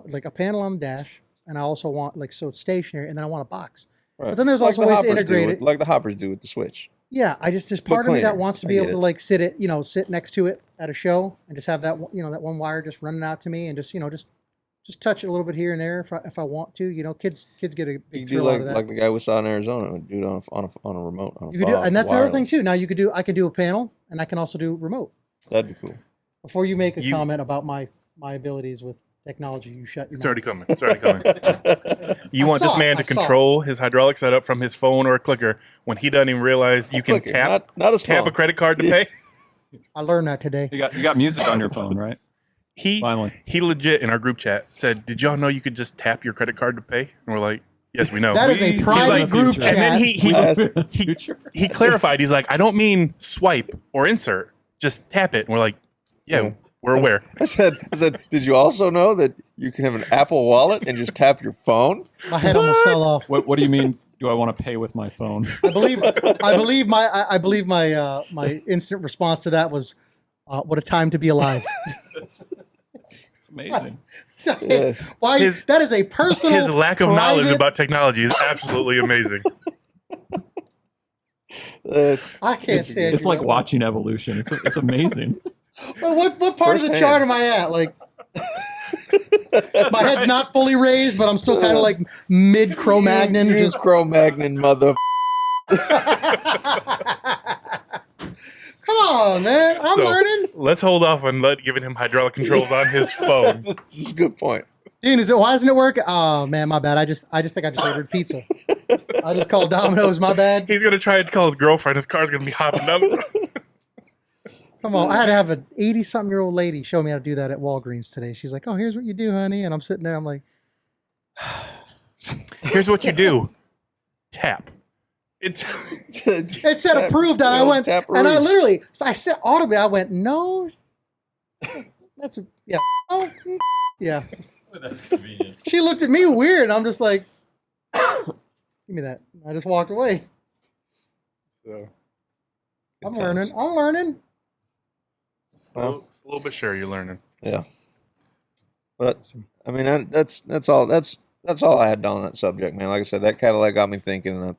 [SPEAKER 2] like a panel on the dash, and I also want so it's stationary, and then I want a box.
[SPEAKER 1] Right.
[SPEAKER 2] But then there's
[SPEAKER 1] Like
[SPEAKER 2] also
[SPEAKER 1] the
[SPEAKER 2] ways to
[SPEAKER 1] hoppers do
[SPEAKER 2] integrate
[SPEAKER 1] with-
[SPEAKER 2] it.
[SPEAKER 1] like the hoppers do with the switch.
[SPEAKER 2] Yeah, there's
[SPEAKER 1] But
[SPEAKER 2] part of me that
[SPEAKER 1] cleaner.
[SPEAKER 2] wants to
[SPEAKER 1] I
[SPEAKER 2] be
[SPEAKER 1] get
[SPEAKER 2] able to
[SPEAKER 1] it.
[SPEAKER 2] like sit next to it at a show and just have that that one wire just running out to me and just just touch it a little bit here and there if I want to. Kids get a
[SPEAKER 1] You
[SPEAKER 2] big
[SPEAKER 1] can do
[SPEAKER 2] thrill out of that.
[SPEAKER 1] like the guy we saw in Arizona, do it on a remote. On a
[SPEAKER 2] You could do, and that's another thing
[SPEAKER 1] wireless.
[SPEAKER 2] too. Now I can do a panel and I can also do remote.
[SPEAKER 1] That'd be cool.
[SPEAKER 2] Before you make a
[SPEAKER 3] You-
[SPEAKER 2] comment about my abilities with technology, you shut your
[SPEAKER 3] It's
[SPEAKER 2] mouth.
[SPEAKER 3] already coming. It's already coming. You
[SPEAKER 2] I
[SPEAKER 3] want this
[SPEAKER 2] saw it.
[SPEAKER 3] man to
[SPEAKER 2] I saw it.
[SPEAKER 3] control his hydraulic setup from his phone or a clicker when he doesn't even realize you can
[SPEAKER 1] Clicker,
[SPEAKER 3] tap
[SPEAKER 1] not as
[SPEAKER 3] a credit card to pay.
[SPEAKER 2] I learned that today.
[SPEAKER 4] You got music on your phone, right?
[SPEAKER 3] He
[SPEAKER 4] Finally.
[SPEAKER 3] legit in our group chat said, "Did y'all know you could just tap your credit card to pay?" And we're like, "Yes, we know."
[SPEAKER 2] That is a
[SPEAKER 4] We-
[SPEAKER 2] private
[SPEAKER 3] like-
[SPEAKER 2] group
[SPEAKER 4] and
[SPEAKER 2] chat.
[SPEAKER 3] and then he
[SPEAKER 1] Last-
[SPEAKER 3] he clarified. He's like, "I don't mean swipe or insert. Just tap it." And we're like, "Yeah,
[SPEAKER 1] Yeah.
[SPEAKER 3] we're aware."
[SPEAKER 1] I said, did you also know that you can have an Apple Wallet and just tap your phone?
[SPEAKER 2] My head almost fell off.
[SPEAKER 4] What do you mean? Do I want to pay with my phone?
[SPEAKER 2] I believe my instant response to that was, "What a time to be alive."
[SPEAKER 4] It's amazing.
[SPEAKER 1] Yes.
[SPEAKER 2] Why?
[SPEAKER 3] His-
[SPEAKER 2] that is a personal.
[SPEAKER 3] His lack of knowledge
[SPEAKER 2] private-
[SPEAKER 3] about technology is absolutely amazing.
[SPEAKER 1] Yes.
[SPEAKER 2] I can't stand.
[SPEAKER 4] It's
[SPEAKER 2] you.
[SPEAKER 4] like watching evolution. It's amazing.
[SPEAKER 2] Well, what part of the
[SPEAKER 1] Firsthand.
[SPEAKER 2] chart am I at? Like, my head's not fully raised, but I'm still kind of like mid Cro-Magnon.
[SPEAKER 1] You
[SPEAKER 2] Just
[SPEAKER 1] Cro-Magnon mother.
[SPEAKER 2] come on, man. I'm
[SPEAKER 3] So-
[SPEAKER 2] learning.
[SPEAKER 3] Let's hold off on giving him hydraulic controls on his phone.
[SPEAKER 1] This is a good point.
[SPEAKER 2] Dean, why isn't it working? Oh man, my bad. I just think I just ordered pizza. I just called Domino's. My bad.
[SPEAKER 3] He's gonna try to call his girlfriend. His car's gonna be hopping down.
[SPEAKER 2] Come on. I had to have an 80-something-year-old lady show me how to do that at Walgreens today. She's like, "Oh, here's what you do, honey," and I'm sitting there. I'm like,
[SPEAKER 3] Here's what you do: tap. It
[SPEAKER 2] it said approved, and I went, and I literally, so I said audibly, I went, "No, that's yeah, oh, yeah."
[SPEAKER 4] That's convenient.
[SPEAKER 2] She looked at me weird, and I'm just like, "Give me that." I just walked away.
[SPEAKER 3] So,
[SPEAKER 2] I'm learning. I'm learning.
[SPEAKER 3] slow but sure, you're learning.
[SPEAKER 1] Yeah. But I mean, that's all. That's all I had on that subject, man. Like I said, that Cadillac got me thinking, and I'm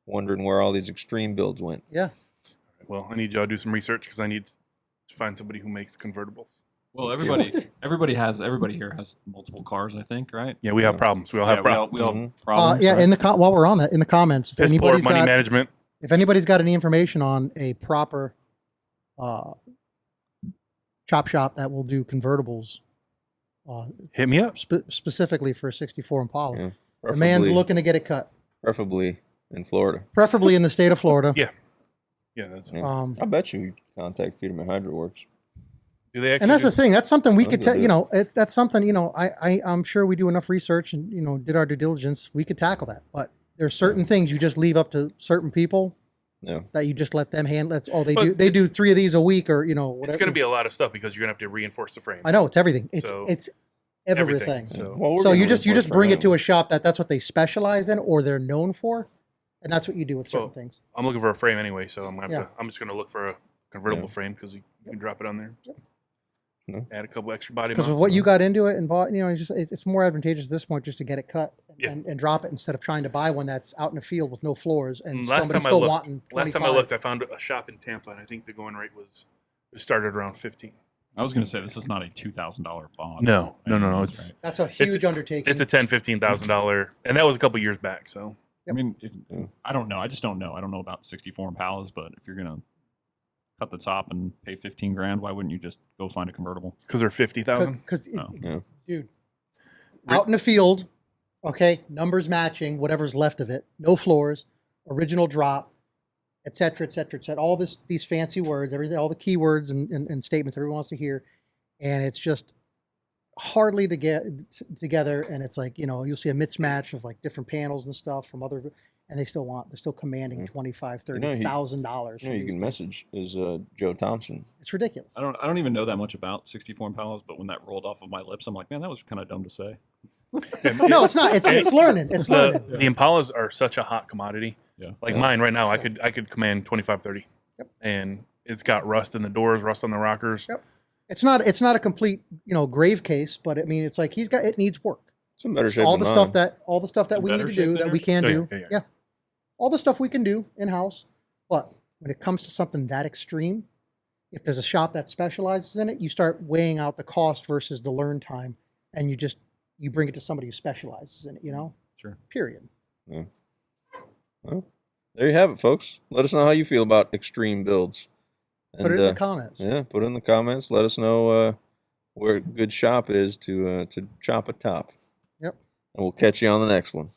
[SPEAKER 1] wondering where all these extreme builds went.
[SPEAKER 2] Yeah.
[SPEAKER 3] Well, I need y'all to do some research because I need to find somebody who makes convertibles.
[SPEAKER 4] Well, everybody here has multiple cars, I think, right?
[SPEAKER 3] Yeah, we have problems. We all have problems.
[SPEAKER 4] We all
[SPEAKER 1] Mhm.
[SPEAKER 4] problems.
[SPEAKER 2] Yeah.
[SPEAKER 4] right?
[SPEAKER 2] In the while we're on that, in the comments, if
[SPEAKER 3] Piss poor
[SPEAKER 2] anybody's
[SPEAKER 3] money
[SPEAKER 2] got
[SPEAKER 3] management.
[SPEAKER 2] got any information on a proper chop shop that will do convertibles,
[SPEAKER 3] Hit me up.
[SPEAKER 2] specifically for a 64 Impala,
[SPEAKER 1] Yeah.
[SPEAKER 2] the man's looking to get it cut,
[SPEAKER 1] preferably in Florida.
[SPEAKER 2] preferably in the state of Florida.
[SPEAKER 3] Yeah. Yeah, that's
[SPEAKER 1] Yeah. I bet you contact Federman Hydro Works.
[SPEAKER 3] Do they? Actually
[SPEAKER 2] And that's
[SPEAKER 3] do-
[SPEAKER 2] the thing. That's something we
[SPEAKER 1] Oh,
[SPEAKER 2] could
[SPEAKER 1] they
[SPEAKER 2] tell.
[SPEAKER 1] do.
[SPEAKER 2] You know, that's something. You know, I'm sure we do enough research and did our due diligence. We could tackle that. But there's certain things you just leave up to certain people
[SPEAKER 1] Yeah.
[SPEAKER 2] that you just let them handle. That's all they
[SPEAKER 3] But
[SPEAKER 2] do. They do 3 of these a week, or whatever.
[SPEAKER 3] It's going to be a lot of stuff because you're going to have to reinforce the frame.
[SPEAKER 2] I know it's everything. It's
[SPEAKER 3] So,
[SPEAKER 2] it's everything.
[SPEAKER 3] So
[SPEAKER 1] Well, we're
[SPEAKER 2] So
[SPEAKER 1] gonna
[SPEAKER 2] you just
[SPEAKER 1] reinforce
[SPEAKER 2] bring
[SPEAKER 1] for
[SPEAKER 2] it to
[SPEAKER 1] them.
[SPEAKER 2] a shop that's what they specialize in or they're known for, and that's what you do with certain
[SPEAKER 3] Well,
[SPEAKER 2] things.
[SPEAKER 3] I'm looking for a frame anyway, so I'm
[SPEAKER 2] Yeah.
[SPEAKER 3] I'm just going to look for a convertible
[SPEAKER 1] Yeah.
[SPEAKER 3] frame because you can drop it on there.
[SPEAKER 2] Yep.
[SPEAKER 1] No.
[SPEAKER 3] Add a couple extra body
[SPEAKER 2] Because
[SPEAKER 3] mounts.
[SPEAKER 2] with what you got into it and bought, it's more advantageous at this point just to get it cut
[SPEAKER 3] Yeah.
[SPEAKER 2] and drop it instead of trying to buy one that's out in the field with no floors and
[SPEAKER 3] And last
[SPEAKER 2] somebody
[SPEAKER 3] time I
[SPEAKER 2] still
[SPEAKER 3] looked,
[SPEAKER 2] wanting 25.
[SPEAKER 3] I found a shop in Tampa, and I think the going rate it started around 15.
[SPEAKER 4] I was going to say this is not a $2,000 bond.
[SPEAKER 3] No.
[SPEAKER 4] Right?
[SPEAKER 3] It's
[SPEAKER 2] That's a huge undertaking.
[SPEAKER 3] it's a $10,000-$15,000, and that was a couple years back. So
[SPEAKER 4] I mean,
[SPEAKER 1] Yeah.
[SPEAKER 4] I don't know. I just don't know. I don't know about 64 Impalas, but if you're gonna cut the top and pay 15 grand, why wouldn't you just go find a convertible?
[SPEAKER 3] because they're 50,000.
[SPEAKER 2] Because,
[SPEAKER 4] Oh.
[SPEAKER 1] Yeah.
[SPEAKER 2] dude, out in the field, okay, numbers matching, whatever's left of it, no floors, original drop, et cetera, et cetera, et cetera. All these fancy words, everything, all the keywords and statements everyone wants to hear, and it's just hardly to get together. And it's like you'll see a mismatch of like different panels and stuff from other, and they're still commanding $25,000, $30,000.
[SPEAKER 1] You can message is Joe Thompson.
[SPEAKER 2] It's ridiculous.
[SPEAKER 4] I don't even know that much about 64 Impalas, but when that rolled off of my lips, I'm like, man, that was kind of dumb to say.
[SPEAKER 2] No, it's not. It's learning. It's learning.
[SPEAKER 3] The Impalas are such a hot commodity.
[SPEAKER 4] Yeah.
[SPEAKER 3] Like
[SPEAKER 1] Yeah.
[SPEAKER 3] mine right now, I could command 25-30.
[SPEAKER 2] Yep.
[SPEAKER 3] And it's got rust in the doors, rust on the rockers.
[SPEAKER 2] Yep. It's not a complete grave case, but I mean it's like it needs work.
[SPEAKER 1] It's in better shape.
[SPEAKER 2] all
[SPEAKER 1] than
[SPEAKER 2] the
[SPEAKER 1] mine.
[SPEAKER 2] stuff that
[SPEAKER 4] in
[SPEAKER 2] we need
[SPEAKER 4] better
[SPEAKER 2] to
[SPEAKER 4] shape
[SPEAKER 2] do
[SPEAKER 4] than
[SPEAKER 2] that we
[SPEAKER 4] yours?
[SPEAKER 2] can
[SPEAKER 3] Oh,
[SPEAKER 2] do.
[SPEAKER 3] yeah.
[SPEAKER 2] All the stuff we can do in house, but when it comes to something that extreme, if there's a shop that specializes in it, you start weighing out the cost versus the learn time, and you bring it to somebody who specializes in it.
[SPEAKER 4] Sure.
[SPEAKER 2] Period.
[SPEAKER 1] Well, there you have it, folks. Let us know how you feel about extreme builds.
[SPEAKER 2] Put it in the comments.
[SPEAKER 1] Yeah, put it in the comments. Let us know where a good shop is to chop a top.
[SPEAKER 2] Yep.
[SPEAKER 1] And we'll catch you on the next one.